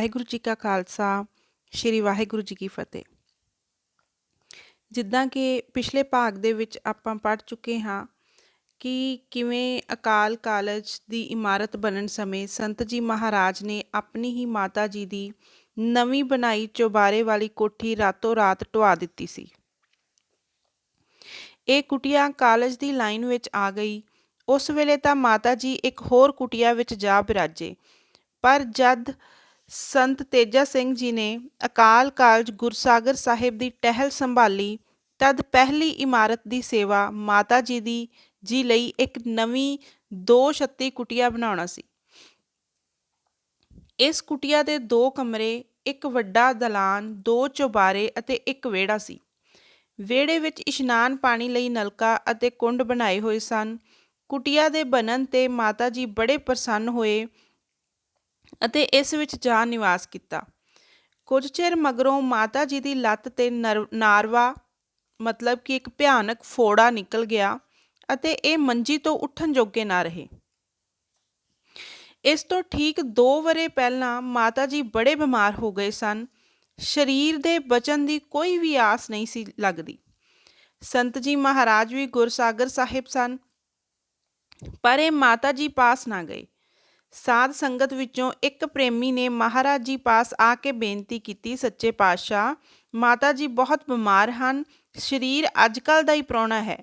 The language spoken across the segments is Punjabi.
ਵਾਹਿਗੁਰੂ ਜੀ ਕਾ ਖਾਲਸਾ, ਸ਼੍ਰੀ ਵਾਹਿਗੁਰੂ ਜੀ ਕੀ ਫਤਿਹ। ਜਿੱਦਾਂ ਕਿ ਪਿਛਲੇ ਭਾਗ ਦੇ ਵਿੱਚ ਆਪਾਂ ਪੜ੍ਹ ਚੁੱਕੇ ਹਾਂ ਕਿ ਕਿਵੇਂ ਅਕਾਲ ਕਾਲਜ ਦੀ ਇਮਾਰਤ ਬਣਨ ਸਮੇਂ ਸੰਤ ਜੀ ਮਹਾਰਾਜ ਨੇ ਆਪਣੀ ਹੀ ਮਾਤਾ ਜੀ ਦੀ ਨਵੀਂ ਬਣਾਈ ਚੁਬਾਰੇ ਵਾਲੀ ਕੋਠੀ ਰਾਤੋਂ ਰਾਤ ਢਵਾ ਦਿੱਤੀ ਸੀ। ਇਹ ਕੁਟੀਆ ਕਾਲਜ ਦੀ ਲਾਈਨ ਵਿੱਚ ਆ ਗਈ। ਉਸ ਵੇਲੇ ਤਾਂ ਮਾਤਾ ਜੀ ਇੱਕ ਹੋਰ ਕੁਟੀਆ ਵਿੱਚ ਜਾ ਬਿਰਾਜੇ, ਪਰ ਜਦ ਸੰਤ ਤੇਜਾ ਸਿੰਘ ਜੀ ਨੇ ਅਕਾਲ ਕਾਲਜ ਗੁਰਸਾਗਰ ਸਾਹਿਬ ਦੀ ਟਹਿਲ ਸੰਭਾਲੀ, ਤਦ ਪਹਿਲੀ ਇਮਾਰਤ ਦੀ ਸੇਵਾ ਮਾਤਾ ਜੀ ਲਈ ਇੱਕ ਨਵੀਂ 2 ਛੱਤੀ ਕੁਟੀਆ ਬਣਾਉਣਾ ਸੀ। ਇਸ ਕੁਟੀਆ ਦੇ 2 ਕਮਰੇ, ਇੱਕ ਵੱਡਾ ਦਲਾਨ, 2 ਚੁਬਾਰੇ ਅਤੇ ਇੱਕ ਵਿਹੜਾ ਸੀ। ਵਿਹੜੇ ਵਿੱਚ ਇਸ਼ਨਾਨ ਪਾਣੀ ਲਈ ਨਲਕਾ ਅਤੇ ਕੁੰਡ ਬਣਾਏ ਹੋਏ ਸਨ। ਕੁਟੀਆ ਦੇ ਬਣਨ ਤੇ ਮਾਤਾ ਜੀ ਬੜੇ ਪ੍ਰਸੰਨ ਹੋਏ ਅਤੇ ਇਸ ਵਿੱਚ ਜਾ ਨਿਵਾਸ ਕੀਤਾ। ਕੁਝ ਚਿਰ ਮਗਰੋਂ ਮਾਤਾ ਜੀ ਦੀ ਲੱਤ ਤੇ ਨਾਰਵਾ ਮਤਲਬ ਕਿ ਇੱਕ ਭਿਆਨਕ ਫੋੜਾ ਨਿਕਲ ਗਿਆ ਅਤੇ ਇਹ ਮੰਜੀ ਤੋਂ ਉੱਠਣ ਜੋਗੇ ਨਾ ਰਹੇ। ਇਸ ਤੋਂ ਠੀਕ 2 ਵਰ੍ਹੇ ਪਹਿਲਾਂ ਮਾਤਾ ਜੀ ਬੜੇ ਬਿਮਾਰ ਹੋ ਗਏ ਸਨ। ਸਰੀਰ ਦੇ ਬਚਣ ਦੀ ਕੋਈ ਵੀ ਆਸ ਨਹੀਂ ਸੀ ਲੱਗਦੀ। ਸੰਤ ਜੀ ਮਹਾਰਾਜ ਵੀ ਗੁਰਸਾਗਰ ਸਾਹਿਬ ਸਨ, ਪਰ ਇਹ ਮਾਤਾ ਜੀ ਪਾਸ ਨਾ ਗਏ। ਸਾਧ ਸੰਗਤ ਵਿੱਚੋਂ ਇੱਕ ਪ੍ਰੇਮੀ ਨੇ ਮਹਾਰਾਜ ਜੀ ਪਾਸ ਆ ਕੇ ਬੇਨਤੀ ਕੀਤੀ, ਸੱਚੇ ਪਾਤਸ਼ਾਹ, ਮਾਤਾ ਜੀ ਬਹੁਤ ਬਿਮਾਰ ਹਨ, ਸਰੀਰ ਅੱਜ ਕੱਲ੍ਹ ਦਾ ਹੀ ਪ੍ਰਾਹੁਣਾ ਹੈ।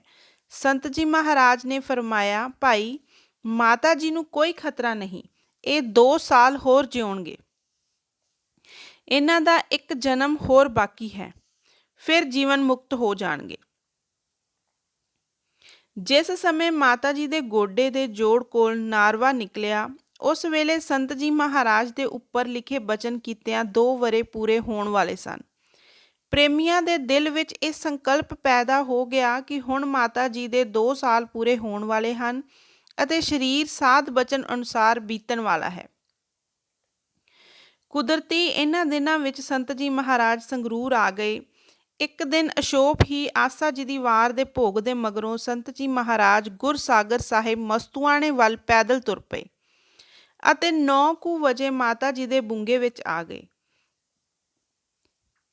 ਸੰਤ ਜੀ ਮਹਾਰਾਜ ਨੇ ਫਰਮਾਇਆ, ਭਾਈ, ਮਾਤਾ ਜੀ ਨੂੰ ਕੋਈ ਖਤਰਾ ਨਹੀਂ, ਇਹ 2 ਸਾਲ ਹੋਰ ਜਿਉਣਗੇ। ਇਹਨਾਂ ਦਾ ਇੱਕ ਜਨਮ ਹੋਰ ਬਾਕੀ ਹੈ, ਫਿਰ ਜੀਵਨ ਮੁਕਤ ਹੋ ਜਾਣਗੇ। ਜਿਸ ਸਮੇਂ ਮਾਤਾ ਜੀ ਦੇ ਗੋਡੇ ਦੇ ਜੋੜ ਕੋਲ ਨਾਰਵਾ ਨਿਕਲਿਆ, ਉਸ ਵੇਲੇ ਸੰਤ ਜੀ ਮਹਾਰਾਜ ਦੇ ਉੱਪਰ ਲਿਖੇ ਬਚਨ ਕੀਤਿਆਂ 2 ਵਰ੍ਹੇ ਪੂਰੇ ਹੋਣ ਵਾਲੇ ਸਨ। ਪ੍ਰੇਮੀਆਂ ਦੇ ਦਿਲ ਵਿੱਚ ਇਹ ਸੰਕਲਪ ਪੈਦਾ ਹੋ ਗਿਆ ਕਿ ਹੁਣ ਮਾਤਾ ਜੀ ਦੇ 2 ਸਾਲ ਪੂਰੇ ਹੋਣ ਵਾਲੇ ਹਨ ਅਤੇ ਸਰੀਰ ਸਾਧ ਬਚਨ ਅਨੁਸਾਰ ਬੀਤਣ ਵਾਲਾ ਹੈ। ਕੁਦਰਤੀ ਇਹਨਾਂ ਦਿਨਾਂ ਵਿੱਚ ਸੰਤ ਜੀ ਮਹਾਰਾਜ ਸੰਗਰੂਰ ਆ ਗਏ। ਇੱਕ ਦਿਨ ਅਸ਼ੋਭ ਹੀ ਆਸਾ ਜੀ ਦੀ ਵਾਰ ਦੇ ਭੋਗ ਦੇ ਮਗਰੋਂ ਸੰਤ ਜੀ ਮਹਾਰਾਜ ਗੁਰਸਾਗਰ ਸਾਹਿਬ ਮਸਤੂਆਣੇ ਵੱਲ ਪੈਦਲ ਤੁਰ ਪਏ ਅਤੇ 9 ਕੁ ਵਜੇ ਮਾਤਾ ਜੀ ਦੇ ਬੁੰਗੇ ਵਿੱਚ ਆ ਗਏ।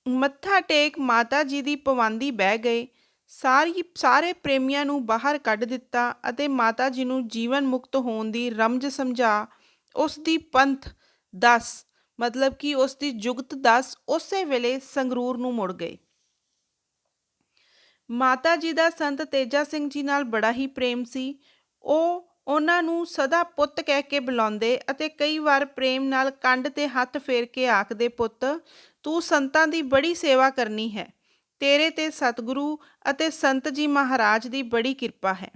ਮੱਥਾ ਟੇਕ ਮਾਤਾ ਜੀ ਦੀ ਪਵਾਂਦੀ ਬਹਿ ਗਏ। ਸਾਰੇ ਪ੍ਰੇਮੀਆਂ ਨੂੰ ਬਾਹਰ ਕੱਢ ਦਿੱਤਾ ਅਤੇ ਮਾਤਾ ਜੀ ਨੂੰ ਜੀਵਨ ਮੁਕਤ ਹੋਣ ਦੀ ਰਮਜ ਸਮਝਾ ਉਸ ਦੀ ਪੰਥ ਦੱਸ ਮਤਲਬ ਕਿ ਉਸ ਦੀ ਜੁਗਤ ਦੱਸ ਉਸੇ ਵੇਲੇ ਸੰਗਰੂਰ ਨੂੰ ਮੁੜ ਗਏ। ਮਾਤਾ ਜੀ ਦਾ ਸੰਤ ਤੇਜਾ ਸਿੰਘ ਜੀ ਨਾਲ ਬੜਾ ਹੀ ਪ੍ਰੇਮ ਸੀ। ਉਹ ਉਹਨਾਂ ਨੂੰ ਸਦਾ ਪੁੱਤ ਕਹਿ ਕੇ ਬੁਲਾਉਂਦੇ ਅਤੇ ਕਈ ਵਾਰ ਪ੍ਰੇਮ ਨਾਲ ਕੰਧ ਤੇ ਹੱਥ ਫੇਰ ਕੇ ਆਖਦੇ, ਪੁੱਤ, ਤੂੰ ਸੰਤਾਂ ਦੀ ਬੜੀ ਸੇਵਾ ਕਰਨੀ ਹੈ, ਤੇਰੇ ਤੇ ਸਤਿਗੁਰੂ ਅਤੇ ਸੰਤ ਜੀ ਮਹਾਰਾਜ ਦੀ ਬੜੀ ਕਿਰਪਾ ਹੈ।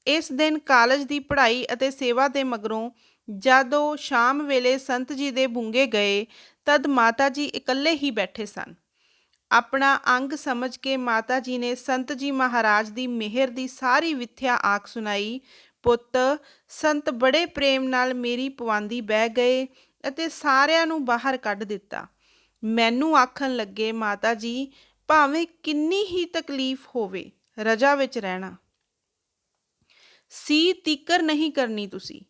ਇਸ ਦਿਨ ਕਾਲਜ ਦੀ ਪੜ੍ਹਾਈ ਅਤੇ ਸੇਵਾ ਦੇ ਮਗਰੋਂ ਜਦ ਉਹ ਸ਼ਾਮ ਵੇਲੇ ਸੰਤ ਜੀ ਦੇ ਬੁੰਗੇ ਗਏ, ਤਦ ਮਾਤਾ ਜੀ ਇਕੱਲੇ ਹੀ ਬੈਠੇ ਸਨ। ਆਪਣਾ ਅੰਗ ਸਮਝ ਕੇ ਮਾਤਾ ਜੀ ਨੇ ਸੰਤ ਜੀ ਮਹਾਰਾਜ ਦੀ ਮਿਹਰ ਦੀ ਸਾਰੀ ਵਿਥਿਆ ਆਖ ਸੁਣਾਈ। ਪੁੱਤ, ਸੰਤ ਬੜੇ ਪ੍ਰੇਮ ਨਾਲ ਮੇਰੀ ਪਵਾਂਦੀ ਬਹਿ ਗਏ ਅਤੇ ਸਾਰਿਆਂ ਨੂੰ ਬਾਹਰ ਕੱਢ ਦਿੱਤਾ। ਮੈਨੂੰ ਆਖਣ ਲੱਗੇ, ਮਾਤਾ ਜੀ, ਭਾਵੇਂ ਕਿੰਨੀ ਹੀ ਤਕਲੀਫ ਹੋਵੇ, ਰਜਾ ਵਿੱਚ ਰਹਿਣਾ ਸੀ, ਤੀਕਰ ਨਹੀਂ ਕਰਨੀ ਤੁਸੀਂ,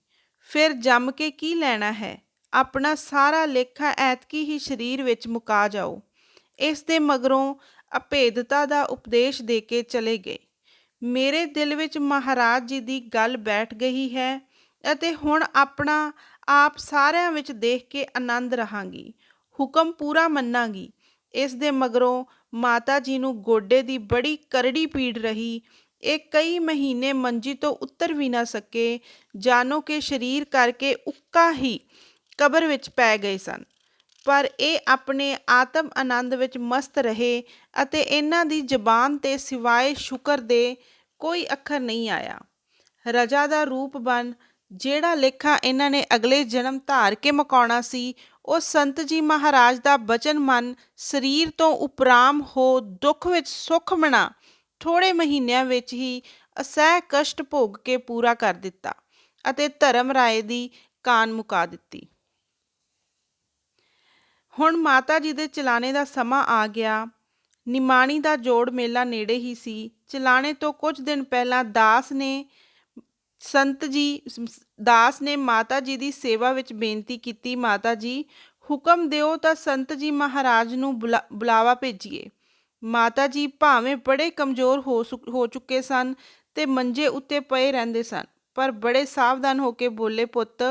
ਫਿਰ ਜੰਮ ਕੇ ਕੀ ਲੈਣਾ ਹੈ, ਆਪਣਾ ਸਾਰਾ ਲੇਖਾ ਐਤਕੀ ਹੀ ਸਰੀਰ ਵਿੱਚ ਮੁਕਾ ਜਾਓ। ਇਸ ਦੇ ਮਗਰੋਂ ਅਭੇਦਤਾ ਦਾ ਉਪਦੇਸ਼ ਦੇ ਕੇ ਚਲੇ ਗਏ। ਮੇਰੇ ਦਿਲ ਵਿੱਚ ਮਹਾਰਾਜ ਜੀ ਦੀ ਗੱਲ ਬੈਠ ਗਈ ਹੈ ਅਤੇ ਹੁਣ ਆਪਣਾ ਆਪ ਸਾਰਿਆਂ ਵਿੱਚ ਦੇਖ ਕੇ ਆਨੰਦ ਰਹਾਂਗੀ, ਹੁਕਮ ਪੂਰਾ ਮੰਨਾਂਗੀ। ਇਸ ਦੇ ਮਗਰੋਂ ਮਾਤਾ ਜੀ ਨੂੰ ਗੋਡੇ ਦੀ ਬੜੀ ਕਰੜੀ ਪੀੜ ਰਹੀ। ਇਹ ਕਈ ਮਹੀਨੇ ਮੰਜੀ ਤੋਂ ਉੱਤਰ ਵੀ ਨਾ ਸਕੇ, ਜਾਣੋ ਕਿ ਸਰੀਰ ਕਰਕੇ ਉੱਕਾ ਹੀ ਕਬਰ ਵਿੱਚ ਪੈ ਗਏ ਸਨ। ਪਰ ਇਹ ਆਪਣੇ ਆਤਮ ਆਨੰਦ ਵਿੱਚ ਮਸਤ ਰਹੇ ਅਤੇ ਇਹਨਾਂ ਦੀ ਜ਼ਬਾਨ 'ਤੇ ਸਿਵਾਏ ਸ਼ੁਕਰ ਦੇ ਕੋਈ ਅੱਖਰ ਨਹੀਂ ਆਇਆ। ਰਜਾ ਦਾ ਰੂਪ ਬਣ ਜਿਹੜਾ ਲੇਖਾ ਇਹਨਾਂ ਨੇ ਅਗਲੇ ਜਨਮ ਧਾਰ ਕੇ ਮੁਕਾਉਣਾ ਸੀ, ਉਹ ਸੰਤ ਜੀ ਮਹਾਰਾਜ ਦਾ ਬਚਨ ਮੰਨ ਸਰੀਰ ਤੋਂ ਉਪਰਾਮ ਹੋ ਦੁੱਖ ਵਿੱਚ ਸੁੱਖ ਮਨਾ ਥੋੜ੍ਹੇ ਮਹੀਨਿਆਂ ਵਿੱਚ ਹੀ ਅਸਹਿ ਕਸ਼ਟ ਭੋਗ ਕੇ ਪੂਰਾ ਕਰ ਦਿੱਤਾ ਅਤੇ ਧਰਮ ਰਾਏ ਦੀ ਕਾਨ ਮੁਕਾ ਦਿੱਤੀ। ਹੁਣ ਮਾਤਾ ਜੀ ਦੇ ਚਲਾਣੇ ਦਾ ਸਮਾਂ ਆ ਗਿਆ। ਨਿਮਾਣੀ ਦਾ ਜੋੜ ਮੇਲਾ ਨੇੜੇ ਹੀ ਸੀ। ਚਲਾਣੇ ਤੋਂ ਕੁਝ ਦਿਨ ਪਹਿਲਾਂ ਦਾਸ ਨੇ ਮਾਤਾ ਜੀ ਦੀ ਸੇਵਾ ਵਿੱਚ ਬੇਨਤੀ ਕੀਤੀ, ਮਾਤਾ ਜੀ, ਹੁਕਮ ਦਿਓ ਤਾਂ ਸੰਤ ਜੀ ਮਹਾਰਾਜ ਨੂੰ ਬੁਲਾਵਾ ਭੇਜੀਏ। ਮਾਤਾ ਜੀ ਭਾਵੇਂ ਬੜੇ ਕਮਜ਼ੋਰ ਹੋ ਚੁੱਕੇ ਸਨ ਤੇ ਮੰਜੇ ਉੱਤੇ ਪਏ ਰਹਿੰਦੇ ਸਨ, ਪਰ ਬੜੇ ਸਾਵਧਾਨ ਹੋ ਕੇ ਬੋਲੇ, ਪੁੱਤ,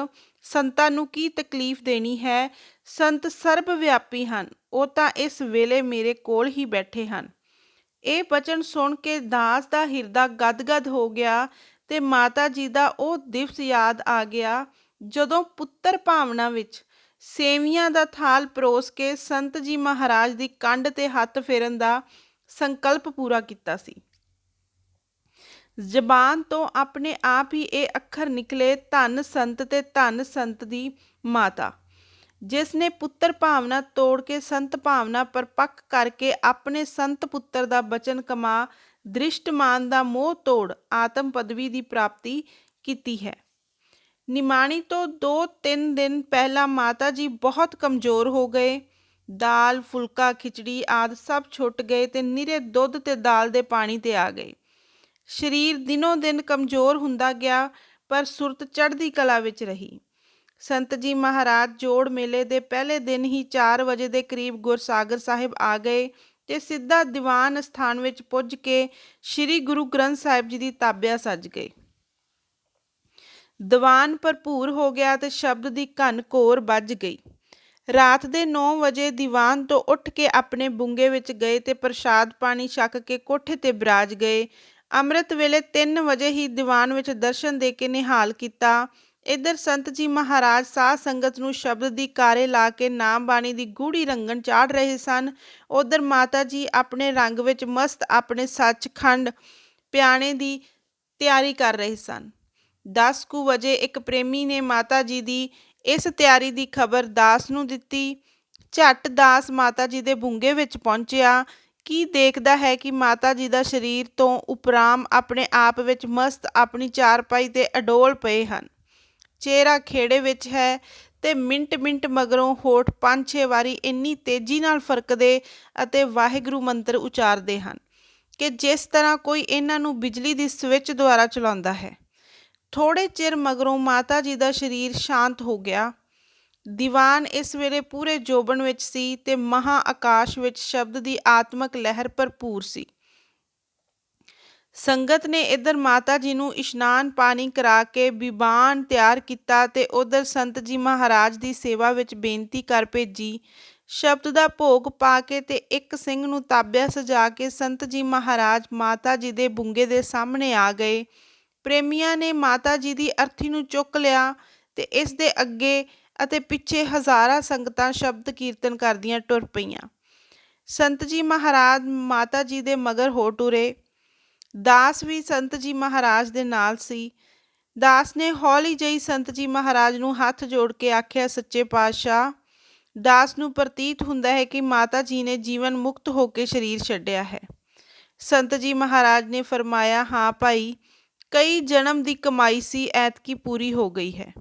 ਸੰਤਾਂ ਨੂੰ ਕੀ ਤਕਲੀਫ ਦੇਣੀ ਹੈ? ਸੰਤ ਸਰਬ ਵਿਆਪੀ ਹਨ, ਉਹ ਤਾਂ ਇਸ ਵੇਲੇ ਮੇਰੇ ਕੋਲ ਹੀ ਬੈਠੇ ਹਨ। ਇਹ ਬਚਨ ਸੁਣ ਕੇ ਦਾਸ ਦਾ ਹਿਰਦਾ ਗਦਗਦ ਹੋ ਗਿਆ ਤੇ ਮਾਤਾ ਜੀ ਦਾ ਉਹ ਦਿਵਸ ਯਾਦ ਆ ਗਿਆ ਜਦੋਂ ਪੁੱਤਰ ਭਾਵਨਾ ਵਿੱਚ ਸੇਵੀਆਂ ਦਾ ਥਾਲ ਪਰੋਸ ਕੇ ਸੰਤ ਜੀ ਮਹਾਰਾਜ ਦੀ ਕੰਧ ਤੇ ਹੱਥ ਫੇਰਨ ਦਾ ਸੰਕਲਪ ਪੂਰਾ ਕੀਤਾ ਸੀ। ਜ਼ਬਾਨ ਤੋਂ ਆਪਣੇ ਆਪ ਹੀ ਇਹ ਅੱਖਰ ਨਿਕਲੇ, ਧੰਨ ਸੰਤ ਤੇ ਧੰਨ ਸੰਤ ਦੀ ਮਾਤਾ, ਜਿਸ ਨੇ ਪੁੱਤਰ ਭਾਵਨਾ ਤੋੜ ਕੇ ਸੰਤ ਭਾਵਨਾ ਪਰਪੱਕ ਕਰਕੇ ਆਪਣੇ ਸੰਤ ਪੁੱਤਰ ਦਾ ਬਚਨ ਕਮਾ ਦ੍ਰਿਸ਼ਟਮਾਨ ਦਾ ਮੋਹ ਤੋੜ ਆਤਮ ਪਦਵੀ ਦੀ ਪ੍ਰਾਪਤੀ ਕੀਤੀ ਹੈ। ਨਿਮਾਣੀ ਤੋਂ 2-3 ਦਿਨ ਪਹਿਲਾਂ ਮਾਤਾ ਜੀ ਬਹੁਤ ਕਮਜ਼ੋਰ ਹੋ ਗਏ। ਦਾਲ, ਫੁਲਕਾ, ਖਿਚੜੀ ਆਦਿ ਸਭ ਛੁੱਟ ਗਏ ਤੇ ਨਿਰੇ ਦੁੱਧ ਤੇ ਦਾਲ ਦੇ ਪਾਣੀ ਤੇ ਆ ਗਏ। ਸਰੀਰ ਦਿਨੋਂ ਦਿਨ ਕਮਜ਼ੋਰ ਹੁੰਦਾ ਗਿਆ, ਪਰ ਸੁਰਤ ਚੜ੍ਹਦੀ ਕਲਾ ਵਿੱਚ ਰਹੀ। ਸੰਤ ਜੀ ਮਹਾਰਾਜ ਜੋੜ ਮੇਲੇ ਦੇ ਪਹਿਲੇ ਦਿਨ ਹੀ 4 ਵਜੇ ਦੇ ਕਰੀਬ ਗੁਰਸਾਗਰ ਸਾਹਿਬ ਆ ਗਏ ਤੇ ਸਿੱਧਾ ਦੀਵਾਨ ਸਥਾਨ ਵਿੱਚ ਪੁੱਜ ਕੇ ਸ੍ਰੀ ਗੁਰੂ ਗ੍ਰੰਥ ਸਾਹਿਬ ਜੀ ਦੀ ਤਾਬਿਆ ਸੱਜ ਗਏ। ਦੀਵਾਨ ਭਰਪੂਰ ਹੋ ਗਿਆ ਤੇ ਸ਼ਬਦ ਦੀ ਘਨ ਘੋਰ ਵੱਜ ਗਈ। ਰਾਤ ਦੇ 9 ਵਜੇ ਦੀਵਾਨ ਤੋਂ ਉੱਠ ਕੇ ਆਪਣੇ ਬੁੰਗੇ ਵਿੱਚ ਗਏ ਤੇ ਪ੍ਰਸ਼ਾਦ ਪਾਣੀ ਛਕ ਕੇ ਕੋਠੇ ਤੇ ਬਿਰਾਜ ਗਏ। ਅੰਮ੍ਰਿਤ ਵੇਲੇ 3 ਵਜੇ ਹੀ ਦੀਵਾਨ ਵਿੱਚ ਦਰਸ਼ਨ ਦੇ ਕੇ ਨਿਹਾਲ ਕੀਤਾ। ਇੱਧਰ ਸੰਤ ਜੀ ਮਹਾਰਾਜ ਸਾਧ ਸੰਗਤ ਨੂੰ ਸ਼ਬਦ ਦੀ ਕਾਰੇ ਲਾ ਕੇ ਨਾਮ ਬਾਣੀ ਦੀ ਗੂੜੀ ਰੰਗਣ ਚਾੜ ਰਹੇ ਸਨ। ਉਧਰ ਮਾਤਾ ਜੀ ਆਪਣੇ ਰੰਗ ਵਿੱਚ ਮਸਤ ਆਪਣੇ ਸੱਚਖੰਡ ਪਿਆਣੇ ਦੀ ਤਿਆਰੀ ਕਰ ਰਹੇ ਸਨ। 10 ਕੁ ਵਜੇ ਇੱਕ ਪ੍ਰੇਮੀ ਨੇ ਮਾਤਾ ਜੀ ਦੀ ਇਸ ਤਿਆਰੀ ਦੀ ਖਬਰ ਦਾਸ ਨੂੰ ਦਿੱਤੀ। ਝੱਟ ਦਾਸ ਮਾਤਾ ਜੀ ਦੇ ਬੁੰਗੇ ਵਿੱਚ ਪਹੁੰਚਿਆ। ਕੀ ਦੇਖਦਾ ਹੈ ਕਿ ਮਾਤਾ ਜੀ ਦਾ ਸਰੀਰ ਤੋਂ ਉਪਰਾਮ ਆਪਣੇ ਆਪ ਵਿੱਚ ਮਸਤ ਆਪਣੀ ਚਾਰਪਾਈ ਤੇ ਅਡੋਲ ਪਏ ਹਨ। ਚਿਹਰਾ ਖੇੜੇ ਵਿੱਚ ਹੈ ਤੇ ਮਿੰਟ ਮਗਰੋਂ ਹੋਠ 5-6 ਵਾਰੀ ਇੰਨੀ ਤੇਜ਼ੀ ਨਾਲ ਫਰਕਦੇ ਅਤੇ ਵਾਹਿਗੁਰੂ ਮੰਤਰ ਉਚਾਰਦੇ ਹਨ ਕਿ ਜਿਸ ਤਰ੍ਹਾਂ ਕੋਈ ਇਹਨਾਂ ਨੂੰ ਬਿਜਲੀ ਦੀ ਸਵਿੱਚ ਦੁਆਰਾ ਚਲਾਉਂਦਾ ਹੈ। ਥੋੜੇ ਚਿਰ ਮਗਰੋਂ ਮਾਤਾ ਜੀ ਦਾ ਸਰੀਰ ਸ਼ਾਂਤ ਹੋ ਗਿਆ। ਦੀਵਾਨ ਇਸ ਵੇਲੇ ਪੂਰੇ ਜੋਬਨ ਵਿੱਚ ਸੀ ਤੇ ਮਹਾਂ ਆਕਾਸ਼ ਵਿੱਚ ਸ਼ਬਦ ਦੀ ਆਤਮਕ ਲਹਿਰ ਭਰਪੂਰ ਸੀ। ਸੰਗਤ ਨੇ ਇੱਧਰ ਮਾਤਾ ਜੀ ਨੂੰ ਇਸ਼ਨਾਨ ਪਾਣੀ ਕਰਾ ਕੇ ਬਿਬਾਨ ਤਿਆਰ ਕੀਤਾ ਤੇ ਉਧਰ ਸੰਤ ਜੀ ਮਹਾਰਾਜ ਦੀ ਸੇਵਾ ਵਿੱਚ ਬੇਨਤੀ ਕਰ ਭੇਜੀ। ਸ਼ਬਦ ਦਾ ਭੋਗ ਪਾ ਕੇ ਤੇ ਇੱਕ ਸਿੰਘ ਨੂੰ ਤਾਬਿਆ ਸਜਾ ਕੇ ਸੰਤ ਜੀ ਮਹਾਰਾਜ ਮਾਤਾ ਜੀ ਦੇ ਬੁੰਗੇ ਦੇ ਸਾਹਮਣੇ ਆ ਗਏ। ਪ੍ਰੇਮੀਆਂ ਨੇ ਮਾਤਾ ਜੀ ਦੀ ਅਰਥੀ ਨੂੰ ਚੁੱਕ ਲਿਆ ਤੇ ਇਸ ਦੇ ਅੱਗੇ ਅਤੇ ਪਿੱਛੇ ਹਜ਼ਾਰਾਂ ਸੰਗਤਾਂ ਸ਼ਬਦ ਕੀਰਤਨ ਕਰਦੀਆਂ ਟੁਰ ਪਈਆਂ। ਸੰਤ ਜੀ ਮਹਾਰਾਜ ਮਾਤਾ ਜੀ ਦੇ ਮਗਰ ਹੋ ਟੁਰੇ। ਦਾਸ ਵੀ ਸੰਤ ਜੀ ਮਹਾਰਾਜ ਦੇ ਨਾਲ ਸੀ। ਦਾਸ ਨੇ ਹੌਲੀ ਜਿਹੀ ਸੰਤ ਜੀ ਮਹਾਰਾਜ ਨੂੰ ਹੱਥ ਜੋੜ ਕੇ ਆਖਿਆ, ਸੱਚੇ ਪਾਤਸ਼ਾਹ। ਦਾਸ ਨੂੰ ਪ੍ਰਤੀਤ ਹੁੰਦਾ ਹੈ ਕਿ ਮਾਤਾ ਜੀ ਨੇ ਜੀਵਨ ਮੁਕਤ ਹੋ ਕੇ ਸਰੀਰ ਛੱਡਿਆ ਹੈ। ਸੰਤ ਜੀ ਮਹਾਰਾਜ ਨੇ ਫਰਮਾਇਆ, ਹਾਂ ਭਾਈ, ਕਈ ਜਨਮ ਦੀ ਕਮਾਈ ਸੀ ਐਤਕੀ ਪੂਰੀ ਹੋ ਗਈ ਹੈ।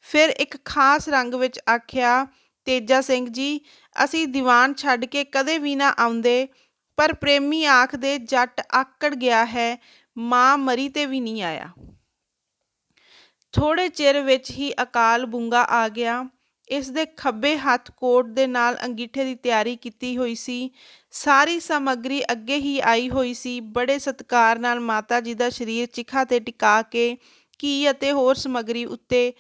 ਫਿਰ ਇੱਕ ਖਾਸ ਰੰਗ ਵਿੱਚ ਆਖਿਆ, ਤੇਜਾ ਸਿੰਘ ਜੀ, ਅਸੀਂ ਦੀਵਾਨ ਛੱਡ ਕੇ ਕਦੇ ਵੀ ਨਾ ਆਉਂਦੇ, ਪਰ ਪ੍ਰੇਮੀ ਆਖਦੇ ਜੱਟ ਆਕੜ ਗਿਆ ਹੈ, ਮਾਂ ਮਰੀ ਤੇ ਵੀ ਨਹੀਂ ਆਇਆ। ਥੋੜੇ ਚਿਰ ਵਿੱਚ ਹੀ ਅਕਾਲ ਬੁੰਗਾ ਆ ਗਿਆ। ਇਸ ਦੇ ਖੱਬੇ ਹੱਥ ਕੋਟ ਦੇ ਨਾਲ ਅੰਗੀਠੇ ਦੀ ਤਿਆਰੀ ਕੀਤੀ ਹੋਈ ਸੀ। ਸਾਰੀ ਸਮੱਗਰੀ ਅੱਗੇ ਹੀ ਆਈ ਹੋਈ ਸੀ। ਬੜੇ ਸਤਿਕਾਰ ਨਾਲ ਮਾਤਾ ਜੀ ਦਾ ਸਰੀਰ ਚਿਖਾ ਤੇ ਟਿਕਾ ਕੇ ਘੀ ਅਤੇ ਹੋਰ ਸਮੱਗਰੀ ਉੱਤੇ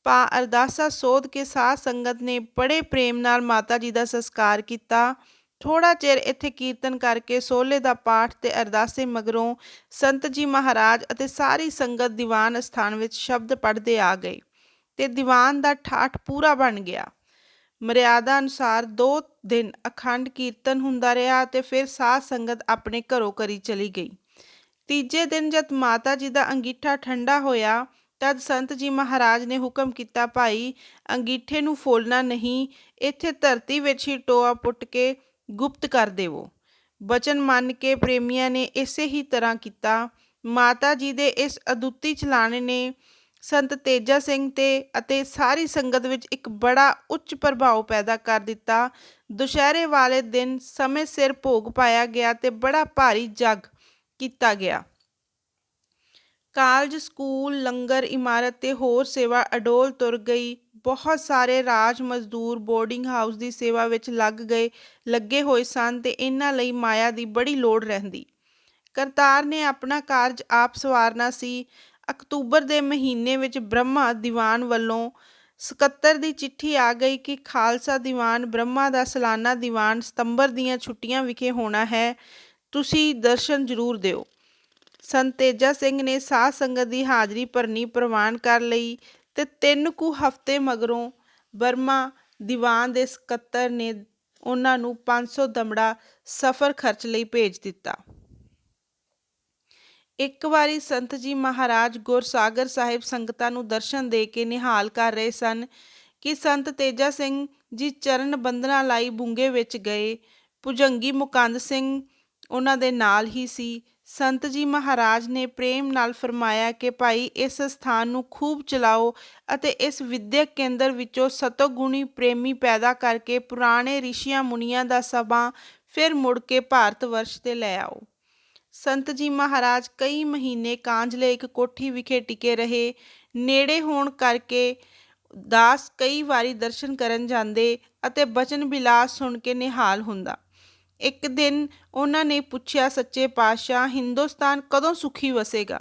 ਪਾ ਅਰਦਾਸਾ ਸੋਧ ਕੇ ਸਾਧ ਸੰਗਤ ਨੇ ਬੜੇ ਪ੍ਰੇਮ ਨਾਲ ਮਾਤਾ ਜੀ ਦਾ ਸੰਸਕਾਰ ਕੀਤਾ। ਥੋੜਾ ਚਿਰ ਇੱਥੇ ਕੀਰਤਨ ਕਰਕੇ ਸੋਹਲੇ ਦਾ ਪਾਠ ਤੇ ਅਰਦਾਸੇ ਮਗਰੋਂ ਸੰਤ ਜੀ ਮਹਾਰਾਜ ਅਤੇ ਸਾਰੀ ਸੰਗਤ ਦੀਵਾਨ ਅਸਥਾਨ ਵਿੱਚ ਸ਼ਬਦ ਪੜ੍ਹਦੇ ਆ ਗਏ ਤੇ ਦੀਵਾਨ ਦਾ ਠਾਠ ਪੂਰਾ ਬਣ ਗਿਆ। ਮਰਿਆਦਾ ਅਨੁਸਾਰ 2 ਦਿਨ ਅਖੰਡ ਕੀਰਤਨ ਹੁੰਦਾ ਰਿਹਾ ਤੇ ਫਿਰ ਸਾਧ ਸੰਗਤ ਆਪਣੇ ਘਰੋਂ ਘਰੀ ਚਲੀ ਗਈ। ਤੀਜੇ ਦਿਨ ਜਦ ਮਾਤਾ ਜੀ ਦਾ ਅੰਗੀਠਾ ਠੰਡਾ ਹੋਇਆ ਤਦ ਸੰਤ ਜੀ ਮਹਾਰਾਜ ਨੇ ਹੁਕਮ ਕੀਤਾ, ਭਾਈ, ਅੰਗੀਠੇ ਨੂੰ ਫੋਲਣਾ ਨਹੀਂ, ਇੱਥੇ ਧਰਤੀ ਵਿੱਚ ਹੀ ਟੋਆ ਪੁੱਟ ਕੇ ਗੁਪਤ ਕਰ ਦੇਵੋ। ਬਚਨ ਮੰਨ ਕੇ ਪ੍ਰੇਮੀਆਂ ਨੇ ਇਸੇ ਹੀ ਤਰ੍ਹਾਂ ਕੀਤਾ। ਮਾਤਾ ਜੀ ਦੇ ਇਸ ਅਦੁੱਤੀ ਚਲਾਣੇ ਨੇ ਸੰਤ ਤੇਜਾ ਸਿੰਘ ਤੇ ਅਤੇ ਸਾਰੀ ਸੰਗਤ ਵਿੱਚ ਇੱਕ ਬੜਾ ਉੱਚ ਪ੍ਰਭਾਵ ਪੈਦਾ ਕਰ ਦਿੱਤਾ। ਦੁਸ਼ਹਿਰੇ ਵਾਲੇ ਦਿਨ ਸਮੇਂ ਸਿਰ ਭੋਗ ਪਾਇਆ ਗਿਆ ਤੇ ਬੜਾ ਭਾਰੀ ਜੱਗ ਕੀਤਾ ਗਿਆ। ਕਾਲਜ, ਸਕੂਲ, ਲੰਗਰ, ਇਮਾਰਤ ਤੇ ਹੋਰ ਸੇਵਾ ਅਡੋਲ ਤੁਰ ਗਈ। ਬਹੁਤ ਸਾਰੇ ਰਾਜ ਮਜ਼ਦੂਰ ਬੋਰਡਿੰਗ ਹਾਊਸ ਦੀ ਸੇਵਾ ਵਿੱਚ ਲੱਗੇ ਹੋਏ ਸਨ ਤੇ ਇਹਨਾਂ ਲਈ ਮਾਇਆ ਦੀ ਬੜੀ ਲੋੜ ਰਹਿੰਦੀ। ਕਰਤਾਰ ਨੇ ਆਪਣਾ ਕਾਰਜ ਆਪ ਸੰਵਾਰਨਾ ਸੀ। ਅਕਤੂਬਰ ਦੇ ਮਹੀਨੇ ਵਿੱਚ ਬ੍ਰਹਮਾ ਦੀਵਾਨ ਵੱਲੋਂ ਸਕੱਤਰ ਦੀ ਚਿੱਠੀ ਆ ਗਈ ਕਿ ਖਾਲਸਾ ਦੀਵਾਨ ਬ੍ਰਹਮਾ ਦਾ ਸਾਲਾਨਾ ਦੀਵਾਨ ਸਤੰਬਰ ਦੀਆਂ ਛੁੱਟੀਆਂ ਵਿਖੇ ਹੋਣਾ ਹੈ, ਤੁਸੀਂ ਦਰਸ਼ਨ ਜ਼ਰੂਰ ਦਿਓ। ਸੰਤ ਤੇਜਾ ਸਿੰਘ ਨੇ ਸਾਧ ਸੰਗਤ ਦੀ ਹਾਜ਼ਰੀ ਭਰਨੀ ਪ੍ਰਵਾਨ ਕਰ ਲਈ ਤੇ 3 ਕੁ ਹਫ਼ਤੇ ਮਗਰੋਂ ਬਰਮਾ ਦੀਵਾਨ ਦੇ ਸਕੱਤਰ ਨੇ ਉਹਨਾਂ ਨੂੰ 500 ਦਮੜਾ ਸਫ਼ਰ ਖਰਚ ਲਈ ਭੇਜ ਦਿੱਤਾ। ਇੱਕ ਵਾਰੀ ਸੰਤ ਜੀ ਮਹਾਰਾਜ ਗੁਰਸਾਗਰ ਸਾਹਿਬ ਸੰਗਤਾਂ ਨੂੰ ਦਰਸ਼ਨ ਦੇ ਕੇ ਨਿਹਾਲ ਕਰ ਰਹੇ ਸਨ ਕਿ ਸੰਤ ਤੇਜਾ ਸਿੰਘ ਜੀ ਚਰਨ ਬੰਦਨਾ ਲਾਈ ਬੁੰਗੇ ਵਿੱਚ ਗਏ। ਭੁਜੰਗੀ ਮੁਕੰਦ ਸਿੰਘ ਉਹਨਾਂ ਦੇ ਨਾਲ ਹੀ ਸੀ। ਸੰਤ ਜੀ ਮਹਾਰਾਜ ਨੇ ਪ੍ਰੇਮ ਨਾਲ ਫਰਮਾਇਆ ਕਿ ਭਾਈ ਇਸ ਸਥਾਨ ਨੂੰ ਖੂਬ ਚਲਾਓ ਅਤੇ ਇਸ ਵਿਦਿਅਕ ਕੇਂਦਰ ਵਿੱਚੋਂ ਸਤੋਗੁਣੀ ਪ੍ਰੇਮੀ ਪੈਦਾ ਕਰਕੇ ਪੁਰਾਣੇ ਰਿਸ਼ੀਆਂ ਮੁਨੀਆਂ ਦਾ ਸਭਾ ਫਿਰ ਮੁੜ ਕੇ ਭਾਰਤ ਵਰਸ਼ ਤੇ ਲੈ ਆਓ। ਸੰਤ ਜੀ ਮਹਾਰਾਜ ਕਈ ਮਹੀਨੇ ਕਾਂਜਲੇ ਇੱਕ ਕੋਠੀ ਵਿਖੇ ਟਿਕੇ ਰਹੇ। ਨੇੜੇ ਹੋਣ ਕਰਕੇ ਦਾਸ ਕਈ ਵਾਰੀ ਦਰਸ਼ਨ ਕਰਨ ਜਾਂਦੇ ਅਤੇ ਬਚਨ ਬਿਲਾਸ ਸੁਣ ਕੇ ਨਿਹਾਲ ਹੁੰਦਾ। ਇੱਕ ਦਿਨ ਉਹਨਾਂ ਨੇ ਪੁੱਛਿਆ, ਸੱਚੇ ਪਾਤਸ਼ਾਹ, ਹਿੰਦੁਸਤਾਨ ਕਦੋਂ ਸੁਖੀ ਵਸੇਗਾ?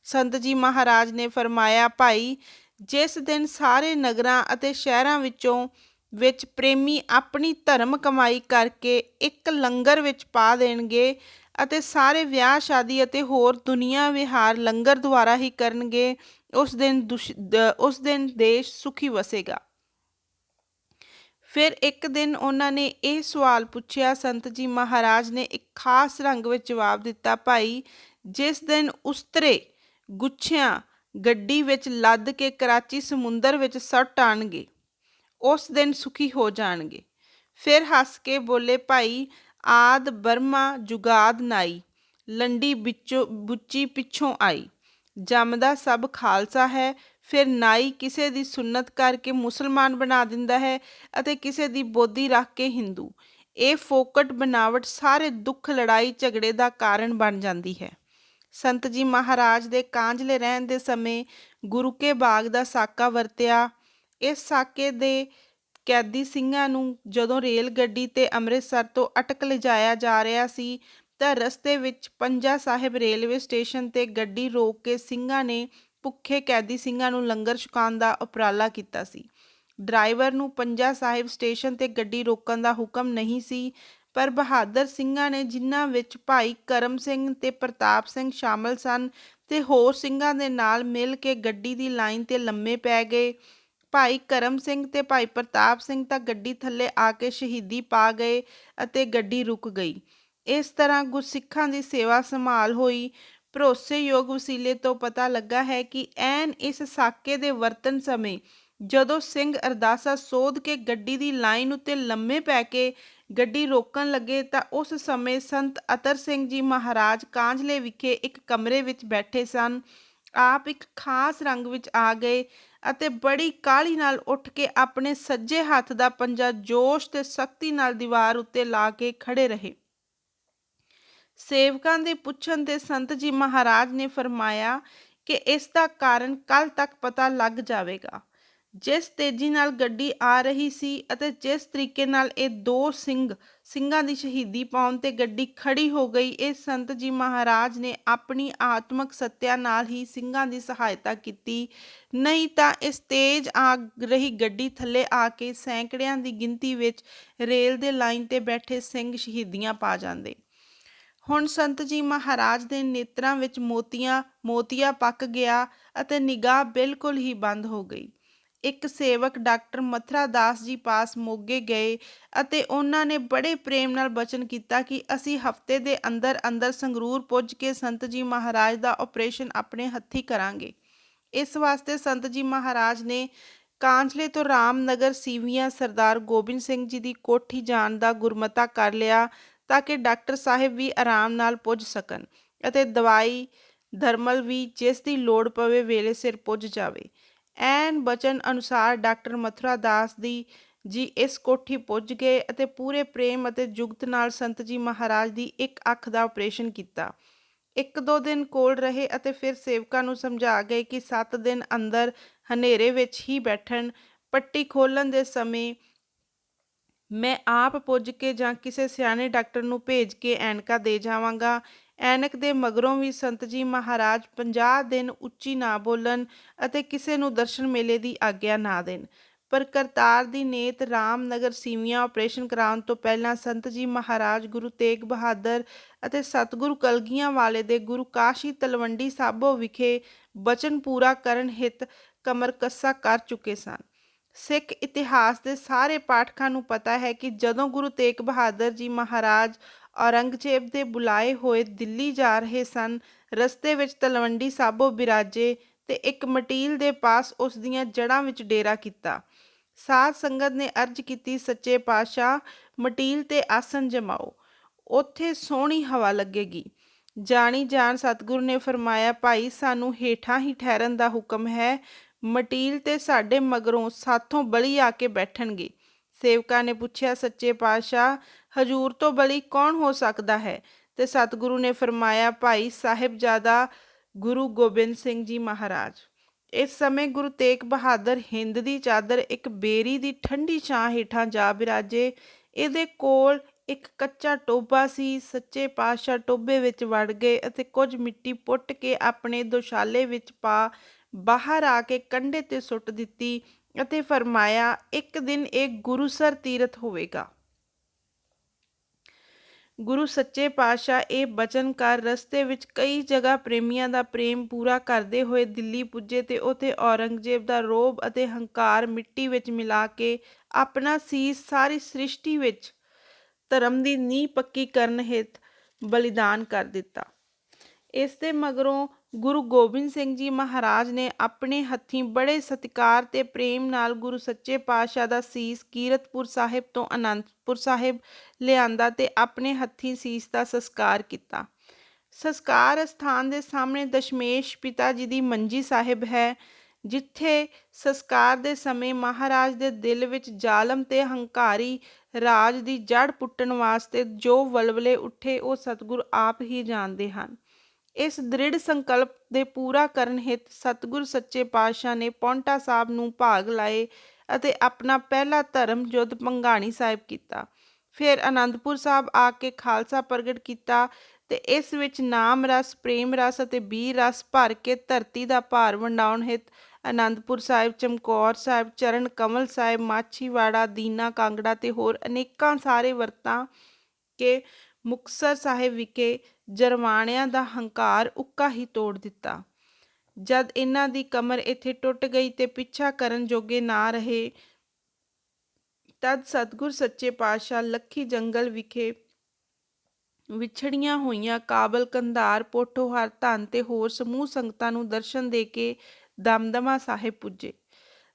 ਸੰਤ ਜੀ ਮਹਾਰਾਜ ਨੇ ਫਰਮਾਇਆ, ਭਾਈ, ਜਿਸ ਦਿਨ ਸਾਰੇ ਨਗਰਾਂ ਅਤੇ ਸ਼ਹਿਰਾਂ ਵਿੱਚ ਪ੍ਰੇਮੀ ਆਪਣੀ ਧਰਮ ਕਮਾਈ ਕਰਕੇ ਇੱਕ ਲੰਗਰ ਵਿੱਚ ਪਾ ਦੇਣਗੇ ਅਤੇ ਸਾਰੇ ਵਿਆਹ ਸ਼ਾਦੀ ਅਤੇ ਹੋਰ ਦੁਨੀਆ ਵਿਹਾਰ ਲੰਗਰ ਦੁਆਰਾ ਹੀ ਕਰਨਗੇ, ਉਸ ਦਿਨ ਦੇਸ਼ ਸੁਖੀ ਵਸੇਗਾ। ਫਿਰ ਇੱਕ ਦਿਨ ਉਹਨਾਂ ਨੇ ਇਹ ਸਵਾਲ ਪੁੱਛਿਆ। ਸੰਤ ਜੀ ਮਹਾਰਾਜ ਨੇ ਇੱਕ ਖਾਸ ਰੰਗ ਵਿੱਚ ਜਵਾਬ ਦਿੱਤਾ, ਭਾਈ, ਜਿਸ ਦਿਨ ਉਸਤਰੇ ਗੁੱਛਿਆਂ ਗੱਡੀ ਵਿੱਚ ਲੱਦ ਕੇ ਕਰਾਚੀ ਸਮੁੰਦਰ ਵਿੱਚ ਸੁੱਟ ਆਉਣਗੇ, ਉਸ ਦਿਨ ਸੁਖੀ ਹੋ ਜਾਣਗੇ। ਫਿਰ ਹੱਸ ਕੇ ਬੋਲੇ, ਭਾਈ, ਆਦ ਬਰਮਾ ਜੁਗਾਦ ਨਾਈ, ਲੰਡੀ ਬੁੱਚੀ ਪਿੱਛੋਂ ਆਈ। ਜੰਮਦਾ ਸਭ ਖਾਲਸਾ ਹੈ, ਫਿਰ ਨਾਈ ਕਿਸੇ ਦੀ ਸੁੰਨਤ ਕਰਕੇ ਮੁਸਲਮਾਨ ਬਣਾ ਦਿੰਦਾ ਹੈ ਅਤੇ ਕਿਸੇ ਦੀ ਬੋਦੀ ਰੱਖ ਕੇ ਹਿੰਦੂ। ਇਹ ਫੋਕਟ ਬਣਾਵਟ ਸਾਰੇ ਦੁੱਖ ਲੜਾਈ ਝਗੜੇ ਦਾ ਕਾਰਨ ਬਣ ਜਾਂਦੀ ਹੈ। ਸੰਤ ਜੀ ਮਹਾਰਾਜ ਦੇ ਕਾਂਜਲੇ ਰਹਿਣ ਦੇ ਸਮੇਂ ਗੁਰੂ ਕੇ ਬਾਗ ਦਾ ਸਾਕਾ ਵਰਤਿਆ। ਇਸ ਸਾਕੇ ਦੇ ਕੈਦੀ ਸਿੰਘਾਂ ਨੂੰ ਜਦੋਂ ਰੇਲ ਗੱਡੀ ਤੇ ਅੰਮ੍ਰਿਤਸਰ ਤੋਂ ਅਟਕ ਲਿਜਾਇਆ ਜਾ ਰਿਹਾ ਸੀ ਤਾਂ ਰਸਤੇ ਵਿੱਚ ਪੰਜਾ ਸਾਹਿਬ ਰੇਲਵੇ ਸਟੇਸ਼ਨ ਤੇ ਗੱਡੀ ਰੋਕ ਕੇ ਸਿੰਘਾਂ ਨੇ ਭੁੱਖੇ ਕੈਦੀ ਸਿੰਘਾਂ ਨੂੰ ਲੰਗਰ ਛਕਾਉਣ ਦਾ ਉਪਰਾਲਾ ਕੀਤਾ ਸੀ। ਡਰਾਈਵਰ ਨੂੰ ਪੰਜਾ ਸਾਹਿਬ ਸਟੇਸ਼ਨ ਤੇ ਗੱਡੀ ਰੋਕਣ ਦਾ ਹੁਕਮ ਨਹੀਂ ਸੀ, ਪਰ ਬਹਾਦਰ ਸਿੰਘਾਂ ਨੇ, ਜਿਨ੍ਹਾਂ ਵਿੱਚ ਭਾਈ ਕਰਮ ਸਿੰਘ ਤੇ ਪ੍ਰਤਾਪ ਸਿੰਘ ਸ਼ਾਮਲ ਸਨ, ਤੇ ਹੋਰ ਸਿੰਘਾਂ ਦੇ ਨਾਲ ਮਿਲ ਕੇ ਗੱਡੀ ਦੀ ਲਾਈਨ ਤੇ ਲੰਮੇ ਪੈ ਗਏ। ਭਾਈ ਕਰਮ ਸਿੰਘ ਤੇ ਭਾਈ ਪ੍ਰਤਾਪ ਸਿੰਘ ਤਾਂ ਗੱਡੀ ਥੱਲੇ ਆ ਕੇ ਸ਼ਹੀਦੀ ਪਾ ਗਏ ਅਤੇ ਗੱਡੀ ਰੁਕ ਗਈ। ਇਸ ਤਰ੍ਹਾਂ ਗੁਰਸਿੱਖਾਂ ਦੀ ਸੇਵਾ ਸੰਭਾਲ ਹੋਈ। ਭਰੋਸੇਯੋਗ ਵਸੀਲੇ ਤੋਂ ਪਤਾ ਲੱਗਾ ਹੈ ਕਿ ਐਨ ਇਸ ਸਾਕੇ ਦੇ ਵਰਤਣ ਸਮੇਂ ਜਦੋਂ ਸਿੰਘ ਅਰਦਾਸਾ ਸੋਧ ਕੇ ਗੱਡੀ ਦੀ ਲਾਈਨ ਉੱਤੇ ਲੰਮੇ ਪੈ ਕੇ ਗੱਡੀ ਰੋਕਣ ਲੱਗੇ ਤਾਂ ਉਸ ਸਮੇਂ ਸੰਤ ਅਤਰ ਸਿੰਘ ਜੀ ਮਹਾਰਾਜ ਕਾਂਜਲੇ ਵਿਖੇ ਇੱਕ ਕਮਰੇ ਵਿੱਚ ਬੈਠੇ ਸਨ। ਆਪ ਇੱਕ ਖਾਸ ਰੰਗ ਵਿੱਚ ਆ ਗਏ ਅਤੇ ਬੜੀ ਕਾਹਲੀ ਨਾਲ ਉੱਠ ਕੇ ਆਪਣੇ ਸੱਜੇ ਹੱਥ ਦਾ ਪੰਜਾ ਜੋਸ਼ ਤੇ ਸਖਤੀ ਨਾਲ ਦੀਵਾਰ ਉੱਤੇ ਲਾ ਕੇ ਖੜੇ ਰਹੇ। ਸੇਵਕਾਂ ਦੇ ਪੁੱਛਣ ਤੇ ਸੰਤ ਜੀ ਮਹਾਰਾਜ ਨੇ ਫਰਮਾਇਆ ਕਿ ਇਸ ਦਾ ਕਾਰਨ ਕੱਲ੍ਹ ਤੱਕ ਪਤਾ ਲੱਗ ਜਾਵੇਗਾ। ਜਿਸ ਤੇਜ਼ੀ ਨਾਲ ਗੱਡੀ ਆ ਰਹੀ ਸੀ ਅਤੇ ਜਿਸ ਤਰੀਕੇ ਨਾਲ ਇਹ ਦੋ ਸਿੰਘਾਂ ਦੀ ਸ਼ਹੀਦੀ ਪਾਉਣ ਤੇ ਗੱਡੀ ਖੜੀ ਹੋ ਗਈ, ਇਹ ਸੰਤ ਜੀ ਮਹਾਰਾਜ ਨੇ ਆਪਣੀ ਆਤਮਕ ਸੱਤਿਆ ਨਾਲ ਹੀ ਸਿੰਘਾਂ ਦੀ ਸਹਾਇਤਾ ਕੀਤੀ, ਨਹੀਂ ਤਾਂ ਇਸ ਤੇਜ਼ ਆ ਰਹੀ ਗੱਡੀ ਥੱਲੇ ਆ ਕੇ ਸੈਂਕੜਿਆਂ ਦੀ ਗਿਣਤੀ ਵਿੱਚ ਰੇਲ ਦੇ ਲਾਈਨ ਤੇ ਬੈਠੇ ਸਿੰਘ ਸ਼ਹੀਦੀਆਂ ਪਾ ਜਾਂਦੇ। ਹੁਣ ਸੰਤ ਜੀ ਮਹਾਰਾਜ ਦੇ ਨੇਤਰਾਂ ਵਿੱਚ ਮੋਤੀਆ ਪੱਕ ਗਿਆ ਅਤੇ ਨਿਗਾਹ ਬਿਲਕੁਲ ਹੀ ਬੰਦ ਹੋ ਗਈ। ਇੱਕ ਸੇਵਕ ਡਾਕਟਰ ਮਥੁਰਾ ਦਾਸ ਜੀ ਪਾਸ ਮੋਗੇ ਗਏ ਅਤੇ ਉਹਨਾਂ ਨੇ ਬੜੇ ਪ੍ਰੇਮ ਨਾਲ ਬਚਨ ਕੀਤਾ ਕਿ ਅਸੀਂ ਹਫ਼ਤੇ ਦੇ ਅੰਦਰ ਅੰਦਰ ਸੰਗਰੂਰ ਪੁੱਜ ਕੇ ਸੰਤ ਜੀ ਮਹਾਰਾਜ ਦਾ ਆਪਰੇਸ਼ਨ ਆਪਣੇ ਹੱਥੀਂ ਕਰਾਂਗੇ। ਇਸ ਵਾਸਤੇ ਸੰਤ ਜੀ ਮਹਾਰਾਜ ਨੇ ਕਾਂਜਲੇ ਤੋਂ ਰਾਮਨਗਰ ਸੀਵੀਆਂ ਸਰਦਾਰ ਗੋਬਿੰਦ ਸਿੰਘ ਜੀ ਦੀ ਕੋਠੀ ਜਾਣ ਦਾ ਗੁਰਮਤਾ ਕਰ ਲਿਆ ਤਾਂ ਕਿ ਡਾਕਟਰ ਸਾਹਿਬ ਵੀ ਆਰਾਮ ਨਾਲ ਪੁੱਜ ਸਕਣ ਅਤੇ ਦਵਾਈ ਧਰਮਲ ਵੀ ਜਿਸ ਦੀ ਲੋੜ ਪਵੇ ਵੇਲੇ ਸਿਰ ਪੁੱਜ ਜਾਵੇ। ਐਨ ਬਚਨ ਅਨੁਸਾਰ ਡਾਕਟਰ ਮਥੁਰਾ ਦਾਸ ਜੀ ਇਸ ਕੋਠੀ ਪੁੱਜ ਗਏ ਅਤੇ ਪੂਰੇ ਪ੍ਰੇਮ ਅਤੇ ਜੁਗਤ ਨਾਲ ਸੰਤ ਜੀ ਮਹਾਰਾਜ ਦੀ ਇੱਕ ਅੱਖ ਦਾ ਆਪਰੇਸ਼ਨ ਕੀਤਾ। 1-2 ਦਿਨ ਕੋਲ ਰਹੇ ਅਤੇ ਫਿਰ ਸੇਵਕਾਂ ਨੂੰ ਸਮਝਾ ਗਏ ਕਿ 7 ਦਿਨ ਅੰਦਰ ਹਨੇਰੇ ਵਿੱਚ ਹੀ ਬੈਠਣ। ਪੱਟੀ ਖੋਲ੍ਹਣ ਦੇ ਸਮੇਂ ਮੈਂ ਆਪ ਪੁੱਜ ਕੇ ਜਾਂ ਕਿਸੇ ਸਿਆਣੇ ਡਾਕਟਰ ਨੂੰ ਭੇਜ ਕੇ ਐਨਕਾਂ ਦੇ ਜਾਵਾਂਗਾ। ਐਨਕ ਦੇ ਮਗਰੋਂ ਵੀ ਸੰਤ ਜੀ ਮਹਾਰਾਜ 50 ਦਿਨ ਉੱਚੀ ਨਾ ਬੋਲਣ ਅਤੇ ਕਿਸੇ ਨੂੰ ਦਰਸ਼ਨ ਮੇਲੇ ਦੀ ਆਗਿਆ ਨਾ ਦੇਣ। ਪਰ ਕਰਤਾਰ ਦੀ ਨੇਤ ਰਾਮਨਗਰ ਸੀਵੀਆਂ ਆਪਰੇਸ਼ਨ ਕਰਾਉਣ ਤੋਂ ਪਹਿਲਾਂ ਸੰਤ ਜੀ ਮਹਾਰਾਜ ਗੁਰੂ ਤੇਗ ਬਹਾਦਰ ਅਤੇ ਸਤਿਗੁਰੂ ਕਲਗੀਆਂ ਵਾਲੇ ਦੇ ਗੁਰੂ ਕਾਸ਼ੀ ਤਲਵੰਡੀ ਸਾਬੋ ਵਿਖੇ ਬਚਨ ਪੂਰਾ ਕਰਨ ਹਿੱਤ ਕਮਰ ਕੱਸਾ ਕਰ ਚੁੱਕੇ ਸਨ। ਸਿੱਖ ਇਤਿਹਾਸ ਦੇ ਸਾਰੇ ਪਾਠਕਾਂ ਨੂੰ ਪਤਾ ਹੈ ਕਿ ਜਦੋਂ ਗੁਰੂ ਤੇਗ ਬਹਾਦਰ ਜੀ ਮਹਾਰਾਜ ਔਰੰਗਜ਼ੇਬ ਦੇ ਬੁਲਾਏ ਹੋਏ ਦਿੱਲੀ ਜਾ ਰਹੇ ਸਨ, ਰਸਤੇ ਵਿੱਚ ਤਲਵੰਡੀ ਸਾਬੋ ਬਿਰਾਜੇ ਤੇ ਇੱਕ ਮਟੀਲ ਦੇ ਪਾਸ ਉਸ ਦੀਆਂ ਜੜ੍ਹਾਂ ਵਿੱਚ ਡੇਰਾ ਕੀਤਾ। ਸਾਧ ਸੰਗਤ ਨੇ ਅਰਜ਼ ਕੀਤੀ, ਸੱਚੇ ਪਾਤਸ਼ਾਹ ਮਟੀਲ ਤੇ ਆਸਣ ਜਮਾਓ, ਉੱਥੇ ਸੋਹਣੀ ਹਵਾ ਲੱਗੇਗੀ। ਜਾਣੀ ਜਾਣ ਸਤਿਗੁਰੂ ਨੇ ਫਰਮਾਇਆ, ਭਾਈ ਸਾਨੂੰ ਹੇਠਾਂ ਹੀ ਠਹਿਰਨ ਦਾ ਹੁਕਮ ਹੈ, ਮਟੀਲ ਤੇ ਸਾਡੇ ਮਗਰੋਂ ਸਾਥੋਂ ਬਲੀ ਆ ਕੇ ਬੈਠਣਗੇ। ਸੇਵਕਾਂ ਨੇ ਪੁੱਛਿਆ, ਸੱਚੇ ਪਾਤਸ਼ਾਹ ਹਜੂਰ ਤੋਂ ਬਲੀ ਕੌਣ ਹੋ ਸਕਦਾ ਹੈ? ਤੇ ਸਤਿਗੁਰੂ ਨੇ ਫਰਮਾਇਆ, ਭਾਈ ਸਾਹਿਬਜ਼ਾਦਾ ਗੁਰੂ ਗੋਬਿੰਦ ਸਿੰਘ ਜੀ ਮਹਾਰਾਜ। ਇਸ ਸਮੇਂ ਗੁਰੂ ਤੇਗ ਬਹਾਦਰ ਹਿੰਦ ਦੀ ਚਾਦਰ ਇੱਕ ਬੇਰੀ ਦੀ ਠੰਡੀ ਛਾਂ ਹੇਠਾਂ ਜਾ ਬਿਰਾਜੇ। ਇਹਦੇ ਕੋਲ ਇੱਕ ਕੱਚਾ ਟੋਭਾ ਸੀ। ਸੱਚੇ ਪਾਤਸ਼ਾਹ ਟੋਭੇ ਵਿੱਚ ਵੜ ਗਏ ਅਤੇ ਕੁਝ ਮਿੱਟੀ ਪੁੱਟ ਕੇ ਆਪਣੇ ਦੁਸ਼ਾਲੇ ਵਿੱਚ ਪਾ ਬਾਹਰ ਆ ਕੇ ਕੰਢੇ 'ਤੇ ਸੁੱਟ ਦਿੱਤੀ ਅਤੇ ਫਰਮਾਇਆ, ਇੱਕ ਦਿਨ ਇਹ ਗੁਰੂਸਰ ਤੀਰਥ ਹੋਵੇਗਾ। ਗੁਰੂ ਸੱਚੇ ਪਾਤਸ਼ਾਹ ਇਹ ਬਚਨ ਕਰ ਰਸਤੇ ਵਿੱਚ ਕਈ ਜਗ੍ਹਾ ਪ੍ਰੇਮੀਆਂ ਦਾ ਪ੍ਰੇਮ ਪੂਰਾ ਕਰਦੇ ਹੋਏ ਦਿੱਲੀ ਪੁੱਜੇ ਤੇ ਉੱਥੇ ਔਰੰਗਜ਼ੇਬ ਦਾ ਰੋਹਬ ਅਤੇ ਹੰਕਾਰ ਮਿੱਟੀ ਵਿੱਚ ਮਿਲਾ ਕੇ ਆਪਣਾ ਸੀਸ ਸਾਰੀ ਸ੍ਰਿਸ਼ਟੀ ਵਿੱਚ ਧਰਮ ਦੀ ਨੀਂਹ ਪੱਕੀ ਕਰਨ ਹਿੱਤ ਬਲੀਦਾਨ ਕਰ ਦਿੱਤਾ। ਇਸ ਦੇ ਮਗਰੋਂ ਗੁਰੂ ਗੋਬਿੰਦ ਸਿੰਘ ਜੀ ਮਹਾਰਾਜ ਨੇ ਆਪਣੇ ਹੱਥੀਂ ਬੜੇ ਸਤਿਕਾਰ ਤੇ ਪ੍ਰੇਮ ਨਾਲ ਗੁਰੂ ਸੱਚੇ ਪਾਤਸ਼ਾਹ ਦਾ ਸੀਸ ਕੀਰਤਪੁਰ ਸਾਹਿਬ ਤੋਂ ਅਨੰਦਪੁਰ ਸਾਹਿਬ ਲਿਆਂਦਾ ਤੇ ਆਪਣੇ ਹੱਥੀਂ ਸੀਸ ਦਾ ਸੰਸਕਾਰ ਕੀਤਾ। ਸੰਸਕਾਰ ਅਸਥਾਨ ਦੇ ਸਾਹਮਣੇ ਦਸ਼ਮੇਸ਼ ਪਿਤਾ ਜੀ ਦੀ ਮੰਜੀ ਸਾਹਿਬ ਹੈ, ਜਿੱਥੇ ਸੰਸਕਾਰ ਦੇ ਸਮੇਂ ਮਹਾਰਾਜ ਦੇ ਦਿਲ ਵਿੱਚ ਜ਼ਾਲਮ ਤੇ ਹੰਕਾਰੀ ਰਾਜ ਦੀ ਜੜ ਪੁੱਟਣ ਵਾਸਤੇ ਜੋ ਵਲਵਲੇ ਉੱਠੇ ਉਹ ਸਤਿਗੁਰ ਆਪ ਹੀ ਜਾਣਦੇ ਹਨ। ਇਸ ਦ੍ਰਿੜ ਸੰਕਲਪ ਦੇ ਪੂਰਾ ਕਰਨ ਹਿੱਤ ਸਤਿਗੁਰ ਸੱਚੇ ਪਾਤਸ਼ਾਹ ਨੇ ਪਾਉਂਟਾ ਸਾਹਿਬ ਨੂੰ ਭਾਗ ਲਾਏ ਅਤੇ ਆਪਣਾ ਪਹਿਲਾ ਧਰਮ ਯੁੱਧ ਭੰਗਾਣੀ ਸਾਹਿਬ ਕੀਤਾ। ਫਿਰ ਅਨੰਦਪੁਰ ਸਾਹਿਬ ਆ ਕੇ ਖਾਲਸਾ ਪ੍ਰਗਟ ਕੀਤਾ ਤੇ ਇਸ ਵਿੱਚ ਨਾਮ ਰਸ, ਪ੍ਰੇਮ ਰਸ ਅਤੇ ਬੀਰ ਰਸ ਭਰ ਕੇ ਧਰਤੀ ਦਾ ਭਾਰ ਵੰਡਾਉਣ ਹਿੱਤ ਅਨੰਦਪੁਰ ਸਾਹਿਬ, ਚਮਕੌਰ ਸਾਹਿਬ, ਚਰਨ ਕਮਲ ਸਾਹਿਬ, ਮਾਛੀਵਾੜਾ, ਦੀਨਾ ਕਾਂਗੜਾ ਤੇ ਹੋਰ ਅਨੇਕਾਂ ਸਾਰੇ ਵਰਤਾਂ ਕੇ ਮੁਕਤਸਰ ਸਾਹਿਬ ਵਿਖੇ ਜਰਵਾਣਿਆਂ ਦਾ ਹੰਕਾਰ ਉੱਕਾ ਹੀ ਤੋੜ ਦਿੱਤਾ। ਜਦ ਇਹਨਾਂ ਦੀ ਕਮਰ ਇੱਥੇ ਟੁੱਟ ਗਈ ਤੇ ਪਿੱਛਾ ਕਰਨ ਜੋਗੇ ਨਾ ਰਹੇ, ਤਦ ਸਤਿਗੁਰ ਸੱਚੇ ਪਾਤਸ਼ਾਹ ਲੱਖੀ ਜੰਗਲ ਵਿਖੇ ਵਿਛੜੀਆਂ ਹੋਈਆਂ ਕਾਬਲ, ਕੰਧਾਰ, ਪੋਠੋਹਾਰ, ਧੰਨ ਤੇ ਹੋਰ ਸਮੂਹ ਸੰਗਤਾਂ ਨੂੰ ਦਰਸ਼ਨ ਦੇ ਕੇ ਦਮਦਮਾ ਸਾਹਿਬ ਪੁੱਜੇ।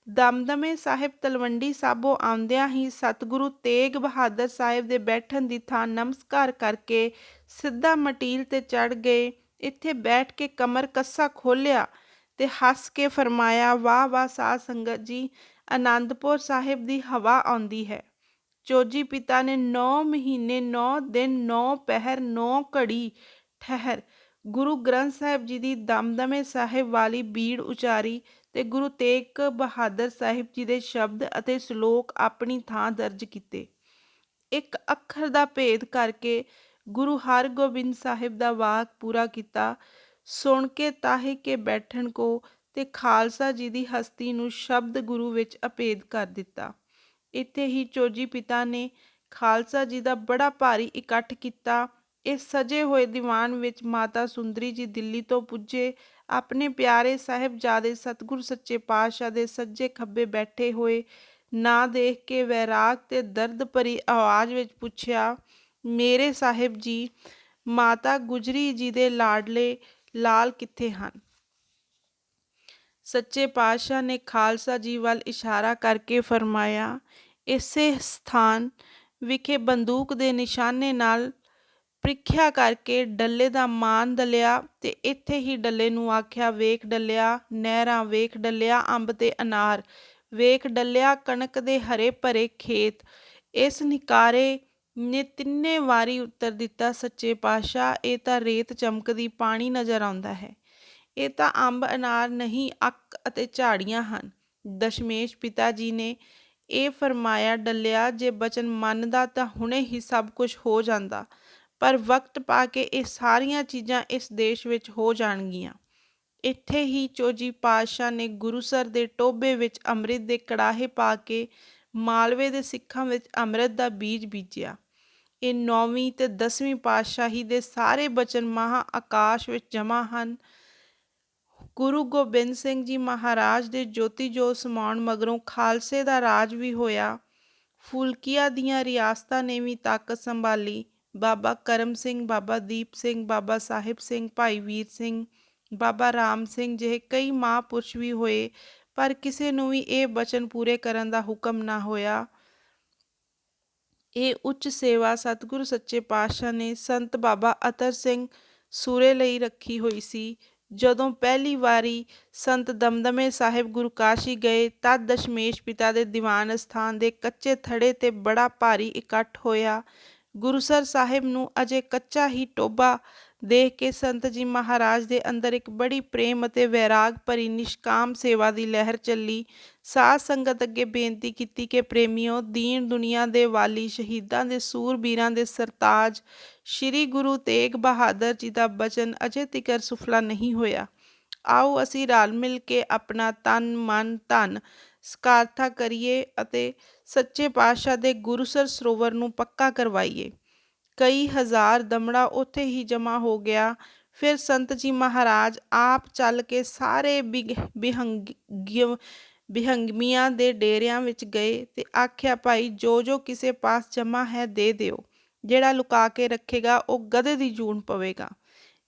ਦਮਦਮੇ ਸਾਹਿਬ ਤਲਵੰਡੀ ਸਾਬੋ ਆਉਂਦਿਆਂ ਹੀ ਸਤਿਗੁਰੂ ਤੇਗ ਬਹਾਦਰ ਸਾਹਿਬ ਦੇ ਬੈਠਣ ਦੀ ਥਾਂ ਨਮਸਕਾਰ ਕਰਕੇ ਸਿੱਧਾ ਮਟੀਲ ਤੇ ਚੜ੍ਹ ਗਏ। ਇੱਥੇ ਬੈਠ ਕੇ ਕਮਰ ਕੱਸਾ ਖੋਲ੍ਹਿਆ ਤੇ ਹੱਸ ਕੇ ਫਰਮਾਇਆ, ਵਾਹ ਵਾਹ ਸਾਧ ਸੰਗਤ ਜੀ, ਅਨੰਦਪੁਰ ਸਾਹਿਬ ਦੀ ਹਵਾ ਆਉਂਦੀ ਹੈ। ਚੋਜੀ ਪਿਤਾ ਨੇ 9 ਮਹੀਨੇ 9 ਦਿਨ 9 ਪਹਿਰ 9 ਘੜੀ ਠਹਿਰ ਗੁਰੂ ਗ੍ਰੰਥ ਸਾਹਿਬ ਜੀ ਦੀ ਦਮਦਮੇ ਸਾਹਿਬ ਵਾਲੀ ਬੀੜ ਉਚਾਰੀ ਤੇ ਗੁਰੂ ਤੇਗ ਬਹਾਦਰ ਸਾਹਿਬ ਜੀ ਦੇ ਸ਼ਬਦ ਅਤੇ ਸ਼ਲੋਕ ਆਪਣੀ ਥਾਂ ਦਰਜ ਕੀਤੇ। ਇੱਕ ਅੱਖਰ ਦਾ ਭੇਦ ਕਰਕੇ ਗੁਰੂ ਹਰਗੋਬਿੰਦ ਸਾਹਿਬ ਦਾ ਵਾਕ ਪੂਰਾ ਕੀਤਾ। ਸੁਣ ਕੇ ਤਾਹੇ ਕੇ ਬੈਠਣ ਕੋ ਤੇ ਖਾਲਸਾ ਜੀ ਦੀ ਹਸਤੀ ਨੂੰ ਸ਼ਬਦ ਗੁਰੂ ਵਿੱਚ ਅਭੇਦ ਕਰ ਦਿੱਤਾ। ਇੱਥੇ ਹੀ ਚੋਜੀ ਪਿਤਾ ਨੇ ਖਾਲਸਾ ਜੀ ਦਾ ਬੜਾ ਭਾਰੀ ਇਕੱਠ ਕੀਤਾ। ਇਸ ਸਜੇ ਹੋਏ ਦੀਵਾਨ ਵਿੱਚ ਮਾਤਾ ਸੁੰਦਰੀ ਜੀ ਦਿੱਲੀ ਤੋਂ ਪੁੱਜੇ। ਆਪਣੇ ਪਿਆਰੇ ਸਾਹਿਬਜ਼ਾਦੇ ਸਤਿਗੁਰ ਸੱਚੇ ਪਾਤਸ਼ਾਹ ਦੇ ਸੱਜੇ ਖੱਬੇ ਬੈਠੇ ਹੋਏ ਨਾ ਦੇਖ ਕੇ ਵੈਰਾਗ ਤੇ ਦਰਦ ਭਰੀ ਆਵਾਜ਼ ਵਿੱਚ ਪੁੱਛਿਆ, ਮੇਰੇ ਸਾਹਿਬ ਜੀ, ਮਾਤਾ ਗੁਜਰੀ ਜੀ ਦੇ ਲਾਡਲੇ ਲਾਲ ਕਿੱਥੇ ਹਨ? ਸੱਚੇ ਪਾਤਸ਼ਾਹ ਨੇ ਖਾਲਸਾ ਜੀ ਵੱਲ ਇਸ਼ਾਰਾ ਕਰਕੇ ਫਰਮਾਇਆ, ਇਸੇ ਸਥਾਨ ਵਿਖੇ ਬੰਦੂਕ ਦੇ ਨਿਸ਼ਾਨੇ ਨਾਲ ਪ੍ਰੀਖਿਆ ਕਰਕੇ ਡੱਲੇ ਦਾ ਮਾਨ ਦਲਿਆ ਤੇ ਇੱਥੇ ਹੀ ਡੱਲੇ ਨੂੰ ਆਖਿਆ, ਵੇਖ ਡੱਲਿਆ ਨਹਿਰਾਂ, ਵੇਖ ਡੱਲਿਆ ਅੰਬ ਤੇ ਅਨਾਰ, ਵੇਖ ਡੱਲਿਆ ਕਣਕ ਦੇ ਹਰੇ ਭਰੇ ਖੇਤ, ਇਸ ਨਿਕਾਰੇ ਨੇ ਤਿੰਨੇ ਵਾਰੀ ਉੱਤਰ ਦਿੱਤਾ, ਸੱਚੇ ਪਾਤਸ਼ਾਹ, ਇਹ ਤਾਂ ਰੇਤ ਚਮਕਦੀ ਪਾਣੀ ਨਜ਼ਰ ਆਉਂਦਾ ਹੈ। ਇਹ ਤਾਂ ਅੰਬ ਅਨਾਰ ਨਹੀਂ, ਅੱਕ ਅਤੇ ਝਾੜੀਆਂ ਹਨ। ਦਸ਼ਮੇਸ਼ ਪਿਤਾ ਜੀ ਨੇ ਇਹ ਫਰਮਾਇਆ ਡੱਲਿਆ, ਜੇ ਬਚਨ ਮੰਨਦਾ ਤਾਂ ਹੁਣੇ ਹੀ ਸਭ ਕੁਝ ਹੋ ਜਾਂਦਾ, ਪਰ ਵਕਤ ਪਾ ਕੇ ਇਹ ਸਾਰੀਆਂ ਚੀਜ਼ਾਂ ਇਸ ਦੇਸ਼ ਵਿੱਚ ਹੋ ਜਾਣਗੀਆਂ। ਇੱਥੇ ਹੀ ਚੌਜੀ ਪਾਤਸ਼ਾਹ ਨੇ ਗੁਰੂਸਰ ਦੇ ਟੋਭੇ ਵਿੱਚ ਅੰਮ੍ਰਿਤ ਦੇ ਕੜਾਹੇ ਪਾ ਕੇ ਮਾਲਵੇ ਦੇ ਸਿੱਖਾਂ ਵਿੱਚ ਅੰਮ੍ਰਿਤ ਦਾ ਬੀਜ ਬੀਜਿਆ। ਇਹ 9ਵੀਂ ਤੇ 10ਵੀਂ ਪਾਤਸ਼ਾਹੀ ਦੇ ਸਾਰੇ ਬਚਨ ਮਹਾਂ ਆਕਾਸ਼ ਵਿੱਚ ਜਮ੍ਹਾਂ ਹਨ। ਗੁਰੂ ਗੋਬਿੰਦ ਸਿੰਘ ਜੀ ਮਹਾਰਾਜ ਦੇ ਜੋਤੀ ਜੋਤ ਸਮਾਉਣ ਮਗਰੋਂ ਖਾਲਸੇ ਦਾ ਰਾਜ ਵੀ ਹੋਇਆ। ਫੁਲਕੀਆਂ ਦੀਆਂ ਰਿਆਸਤਾਂ ਨੇ ਵੀ ਤਾਕਤ ਸੰਭਾਲੀ। ਬਾਬਾ ਕਰਮ ਸਿੰਘ, ਬਾਬਾ ਦੀਪ ਸਿੰਘ, ਬਾਬਾ ਸਾਹਿਬ ਸਿੰਘ, ਭਾਈ ਵੀਰ ਸਿੰਘ, ਬਾਬਾ ਰਾਮ ਸਿੰਘ ਜਿਹੇ ਕਈ ਮਹਾਂਪੁਰਸ਼ ਵੀ ਹੋਏ, ਪਰ ਕਿਸੇ ਨੂੰ ਵੀ ਇਹ ਬਚਨ ਪੂਰੇ ਕਰਨ ਦਾ ਹੁਕਮ ਨਾ ਹੋਇਆ। ਇਹ ਉੱਚ ਸੇਵਾ ਸਤਿਗੁਰੂ ਸੱਚੇ ਪਾਤਸ਼ਾਹ ਨੇ ਸੰਤ ਬਾਬਾ ਅਤਰ ਸਿੰਘ ਸੂਰੇ ਲਈ ਰੱਖੀ ਹੋਈ ਸੀ। ਜਦੋਂ ਪਹਿਲੀ ਵਾਰੀ ਸੰਤ ਦਮਦਮੇ ਸਾਹਿਬ ਗੁਰੂ ਕਾਸ਼ੀ ਗਏ, ਤਦ ਦਸ਼ਮੇਸ਼ ਪਿਤਾ ਦੇ ਦੀਵਾਨ ਅਸਥਾਨ ਦੇ ਕੱਚੇ ਥੜੇ 'ਤੇ ਬੜਾ ਭਾਰੀ ਇਕੱਠ ਹੋਇਆ। ਗੁਰੂਸਰ ਸਾਹਿਬ ਨੂੰ ਅਜੇ ਕੱਚਾ ਹੀ ਟੋਭਾ ਦੇਖ ਕੇ ਸੰਤ ਜੀ ਮਹਾਰਾਜ ਦੇ ਅੰਦਰ ਇੱਕ ਬੜੀ ਪ੍ਰੇਮ ਅਤੇ ਵੈਰਾਗ ਭਰੀ ਨਿਸ਼ਕਾਮ ਸੇਵਾ ਦੀ ਲਹਿਰ ਚੱਲੀ। ਸਾਧ ਸੰਗਤ ਅੱਗੇ ਬੇਨਤੀ ਕੀਤੀ ਕਿ ਪ੍ਰੇਮੀਓ, ਦੀਨ ਦੁਨੀਆ ਦੇ ਵਾਲੀ, ਸ਼ਹੀਦਾਂ ਦੇ ਸੂਰਬੀਰਾਂ ਦੇ ਸਰਤਾਜ ਸ਼੍ਰੀ ਗੁਰੂ ਤੇਗ ਬਹਾਦਰ ਜੀ ਦਾ ਬਚਨ ਅਜੇ ਤਿਕਰ ਸੁਫਲਾ ਨਹੀਂ ਹੋਇਆ। ਆਓ ਅਸੀਂ ਰਲ ਮਿਲ ਕੇ ਆਪਣਾ ਤਨ ਮਨ ਧਨ ਸਕਾਰਥਾ ਕਰੀਏ ਅਤੇ ਸੱਚੇ ਪਾਤਸ਼ਾਹ ਦੇ ਗੁਰੂਸਰ ਸਰੋਵਰ ਨੂੰ ਪੱਕਾ ਕਰਵਾਈਏ। ਕਈ ਹਜ਼ਾਰ ਦਮੜਾ ਉੱਥੇ ਹੀ ਜਮ੍ਹਾਂ ਹੋ ਗਿਆ। ਫਿਰ ਸੰਤ ਜੀ ਮਹਾਰਾਜ ਆਪ ਚੱਲ ਕੇ ਸਾਰੇ ਬਿਹੰਗਮੀਆਂ ਦੇ ਡੇਰਿਆਂ ਵਿੱਚ ਗਏ ਤੇ ਆਖਿਆ, ਭਾਈ ਜੋ ਜੋ ਕਿਸੇ ਪਾਸ ਜਮ੍ਹਾਂ ਹੈ ਦੇ ਦਿਓ। ਜਿਹੜਾ ਲੁਕਾ ਕੇ ਰੱਖੇਗਾ ਉਹ ਗਧੇ ਦੀ ਜੂਨ ਪਵੇਗਾ।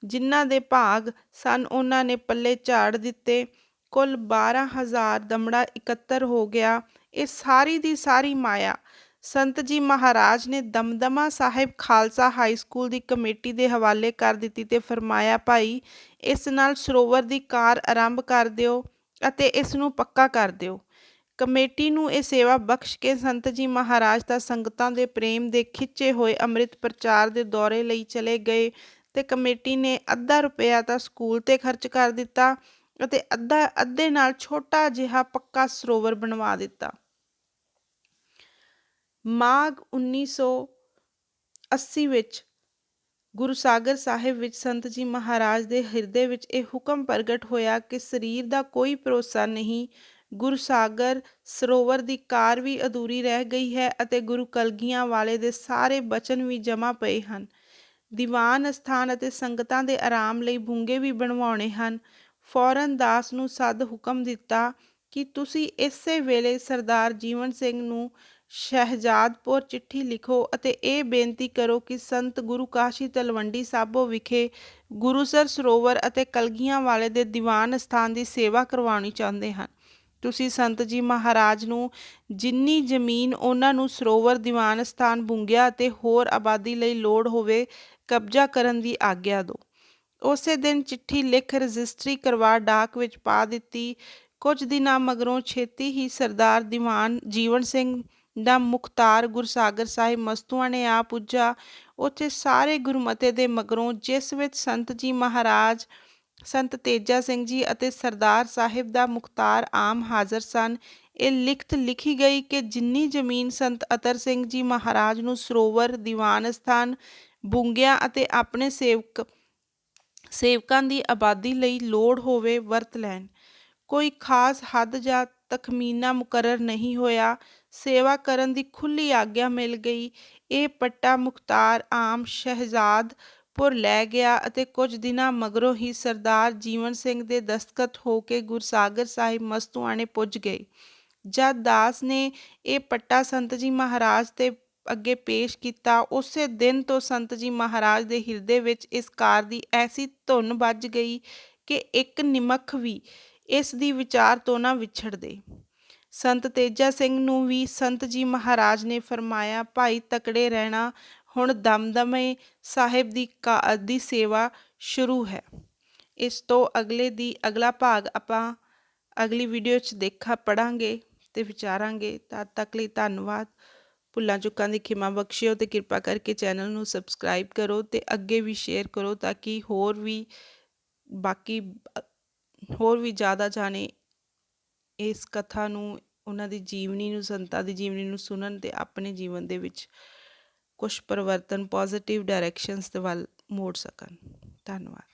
ਜਿਨ੍ਹਾਂ ਦੇ ਭਾਗ ਸਨ ਉਹਨਾਂ ਨੇ ਪੱਲੇ ਝਾੜ ਦਿੱਤੇ। ਕੁੱਲ 12,000 ਦਮੜਾ ਇਕੱਤਰ ਹੋ ਗਿਆ। ਇਹ ਸਾਰੀ ਦੀ ਸਾਰੀ ਮਾਇਆ ਸੰਤ ਜੀ ਮਹਾਰਾਜ ਨੇ ਦਮਦਮਾ ਸਾਹਿਬ ਖਾਲਸਾ ਹਾਈ ਸਕੂਲ ਦੀ ਕਮੇਟੀ ਦੇ ਹਵਾਲੇ ਕਰ ਦਿੱਤੀ ਤੇ ਫਰਮਾਇਆ, ਭਾਈ ਇਸ ਨਾਲ ਸਰੋਵਰ ਦੀ ਕਾਰ ਆਰੰਭ ਕਰ ਦਿਓ ਅਤੇ ਇਸ ਨੂੰ ਪੱਕਾ ਕਰ ਦਿਓ। ਕਮੇਟੀ ਨੂੰ ਇਹ ਸੇਵਾ ਬਖਸ਼ ਕੇ ਸੰਤ ਜੀ ਮਹਾਰਾਜ ਤਾਂ ਸੰਗਤਾਂ ਦੇ ਪ੍ਰੇਮ ਦੇ ਖਿੱਚੇ ਹੋਏ ਅੰਮ੍ਰਿਤ ਪ੍ਰਚਾਰ ਦੇ ਦੌਰੇ ਲਈ ਚਲੇ ਗਏ ਤੇ ਕਮੇਟੀ ਨੇ ਅੱਧਾ ਰੁਪਇਆ ਤਾਂ ਸਕੂਲ 'ਤੇ ਖਰਚ ਕਰ ਦਿੱਤਾ ਅਤੇ ਅੱਧੇ ਨਾਲ ਛੋਟਾ ਜਿਹਾ ਪੱਕਾ ਸਰੋਵਰ ਬਣਵਾ ਦਿੱਤਾ। ਮਾਘ 1980 ਵਿੱਚ ਗੁਰੂ ਸਾਗਰ ਸਾਹਿਬ ਵਿੱਚ ਸੰਤ ਜੀ ਮਹਾਰਾਜ ਦੇ ਹਿਰਦੇ ਵਿੱਚ ਇਹ ਹੁਕਮ ਪ੍ਰਗਟ ਹੋਇਆ ਕਿ ਸਰੀਰ ਦਾ ਕੋਈ ਭਰੋਸਾ ਨਹੀਂ। ਗੁਰੂ ਸਾਗਰ ਸਰੋਵਰ ਦੀ ਕਾਰ ਵੀ ਅਧੂਰੀ ਰਹਿ ਗਈ ਹੈ ਅਤੇ ਗੁਰੂ ਕਲਗੀਆਂ ਵਾਲੇ ਦੇ ਸਾਰੇ ਬਚਨ ਵੀ ਜਮ੍ਹਾਂ ਪਏ ਹਨ। ਦੀਵਾਨ ਅਸਥਾਨ ਅਤੇ ਸੰਗਤਾਂ ਦੇ ਆਰਾਮ ਲਈ ਬੂੰਗੇ ਵੀ ਬਣਵਾਉਣੇ ਹਨ। ਫੌਰਨ ਦਾਸ ਨੂੰ ਸੱਦ ਹੁਕਮ ਦਿੱਤਾ ਕਿ ਤੁਸੀਂ ਇਸੇ ਵੇਲੇ ਸਰਦਾਰ ਜੀਵਨ ਸਿੰਘ ਨੂੰ ਸ਼ਹਿਜਾਦਪੁਰ ਚਿੱਠੀ ਲਿਖੋ ਅਤੇ ਇਹ ਬੇਨਤੀ ਕਰੋ ਕਿ ਸੰਤ ਗੁਰੂ ਕਾਸ਼ੀ ਤਲਵੰਡੀ ਸਾਬੋ ਵਿਖੇ ਗੁਰੂਸਰ ਸਰੋਵਰ ਅਤੇ ਕਲਗੀਆਂ ਵਾਲੇ ਦੇ ਦੀਵਾਨ ਅਸਥਾਨ ਦੀ ਸੇਵਾ ਕਰਵਾਉਣੀ ਚਾਹੁੰਦੇ ਹਨ। ਤੁਸੀਂ ਸੰਤ ਜੀ ਮਹਾਰਾਜ ਨੂੰ ਜਿੰਨੀ ਜ਼ਮੀਨ ਉਹਨਾਂ ਨੂੰ ਸਰੋਵਰ, ਦੀਵਾਨ ਅਸਥਾਨ, ਬੁੰਗਿਆ ਅਤੇ ਹੋਰ ਆਬਾਦੀ ਲਈ ਲੋੜ ਹੋਵੇ ਕਬਜ਼ਾ ਕਰਨ ਦੀ ਆਗਿਆ ਦਿਓ। ਉਸੇ ਦਿਨ ਚਿੱਠੀ ਲਿਖ ਰਜਿਸਟਰੀ ਕਰਵਾ ਡਾਕ ਵਿੱਚ ਪਾ ਦਿੱਤੀ। ਕੁਝ ਦਿਨਾਂ ਮਗਰੋਂ ਛੇਤੀ ਹੀ ਸਰਦਾਰ ਦੀਵਾਨ ਜੀਵਨ ਸਿੰਘ ਦਾ ਮੁਖਤਾਰ ਗੁਰਸਾਗਰ ਸਾਹਿਬ ਮਸਤੂਆਂ ਨੇ ਆ ਪੁੱਜਾ। ਉੱਥੇ ਸਾਰੇ ਗੁਰਮਤੇ ਦੇ ਮਗਰੋਂ, ਜਿਸ ਵਿੱਚ ਸੰਤ ਜੀ ਮਹਾਰਾਜ, ਸੰਤ ਤੇਜਾ ਸਿੰਘ ਜੀ ਅਤੇ ਸਰਦਾਰ ਸਾਹਿਬ ਦਾ ਮੁਖਤਾਰ ਆਮ ਹਾਜ਼ਰ ਸਨ, ਇਹ ਲਿਖਤ ਲਿਖੀ ਗਈ ਕਿ ਜਿੰਨੀ ਜ਼ਮੀਨ ਸੰਤ ਅਤਰ ਸਿੰਘ ਜੀ ਮਹਾਰਾਜ ਨੂੰ ਸਰੋਵਰ, ਦੀਵਾਨ ਅਸਥਾਨ, ਬੁੰਗਿਆਂ ਅਤੇ ਆਪਣੇ ਸੇਵਕਾਂ ਦੀ ਆਬਾਦੀ ਲਈ ਲੋੜ ਹੋਵੇ ਵਰਤ ਲੈਣ। ਕੋਈ ਖਾਸ ਹੱਦ ਜਾਂ ਤਖਮੀਨਾ ਮੁਕਰਰ ਨਹੀਂ ਹੋਇਆ। ਸੇਵਾ ਕਰਨ ਦੀ ਖੁੱਲ੍ਹੀ ਆਗਿਆ ਮਿਲ ਗਈ। ਇਹ ਪੱਟਾ ਮੁਖਤਾਰ ਆਮ ਸ਼ਹਿਜ਼ਾਦਪੁਰ ਲੈ ਗਿਆ ਅਤੇ ਕੁਝ ਦਿਨਾਂ ਮਗਰੋਂ ਹੀ ਸਰਦਾਰ ਜੀਵਨ ਸਿੰਘ ਦੇ ਦਸਤਖਤ ਹੋ ਕੇ ਗੁਰਸਾਗਰ ਸਾਹਿਬ ਮਸਤੂਆਣੇ ਪੁੱਜ ਗਏ। ਜਦ ਦਾਸ ਨੇ ਇਹ ਪੱਟਾ ਸੰਤ ਜੀ ਮਹਾਰਾਜ ਦੇ ਅੱਗੇ ਪੇਸ਼ ਕੀਤਾ, ਉਸੇ ਦਿਨ ਤੋਂ ਸੰਤ ਜੀ ਮਹਾਰਾਜ ਦੇ ਹਿਰਦੇ ਵਿੱਚ ਇਸ ਕਾਰ ਦੀ ਐਸੀ ਧੁਨ ਵੱਜ ਗਈ ਕਿ ਇੱਕ ਨਿਮਖ ਵੀ ਇਸ ਦੀ ਵਿਚਾਰ ਤੋਂ ਨਾ ਵਿਛੜਦੇ। ਸੰਤ ਤੇਜਾ ਸਿੰਘ ਨੂੰ ਵੀ ਸੰਤ ਜੀ ਮਹਾਰਾਜ ਨੇ ਫਰਮਾਇਆ, ਭਾਈ ਤਕੜੇ ਰਹਿਣਾ, ਹੁਣ ਦਮਦਮੇ ਸਾਹਿਬ ਦੀ ਸੇਵਾ ਸ਼ੁਰੂ ਹੈ। ਇਸ ਤੋਂ ਅਗਲਾ ਭਾਗ ਆਪਾਂ ਅਗਲੀ ਵੀਡੀਓ 'ਚ ਪੜ੍ਹਾਂਗੇ ਤੇ ਵਿਚਾਰਾਂਗੇ। ਤਦ ਤੱਕ ਲਈ ਧੰਨਵਾਦ। ਭੁੱਲਾਂ ਚੁੱਕਾਂ ਦੀ ਖਿਮਾ ਬਖਸ਼ਿਓ ਅਤੇ ਕਿਰਪਾ ਕਰਕੇ ਚੈਨਲ ਨੂੰ ਸਬਸਕ੍ਰਾਈਬ ਕਰੋ ਅਤੇ ਅੱਗੇ ਵੀ ਸ਼ੇਅਰ ਕਰੋ ਤਾਂ ਕਿ ਬਾਕੀ ਹੋਰ ਵੀ ਜ਼ਿਆਦਾ ਜਾਣੇ ਇਸ ਕਥਾ ਨੂੰ, ਉਹਨਾਂ ਦੀ ਜੀਵਨੀ ਨੂੰ, ਸੰਤਾਂ ਦੀ ਜੀਵਨੀ ਨੂੰ ਸੁਣਨ ਅਤੇ ਆਪਣੇ ਜੀਵਨ ਦੇ ਵਿੱਚ ਕੁਛ ਪਰਿਵਰਤਨ ਪੋਜ਼ੀਟਿਵ ਡਾਇਰੈਕਸ਼ਨਸ ਦੇ ਵੱਲ ਮੋੜ ਸਕਣ। ਧੰਨਵਾਦ।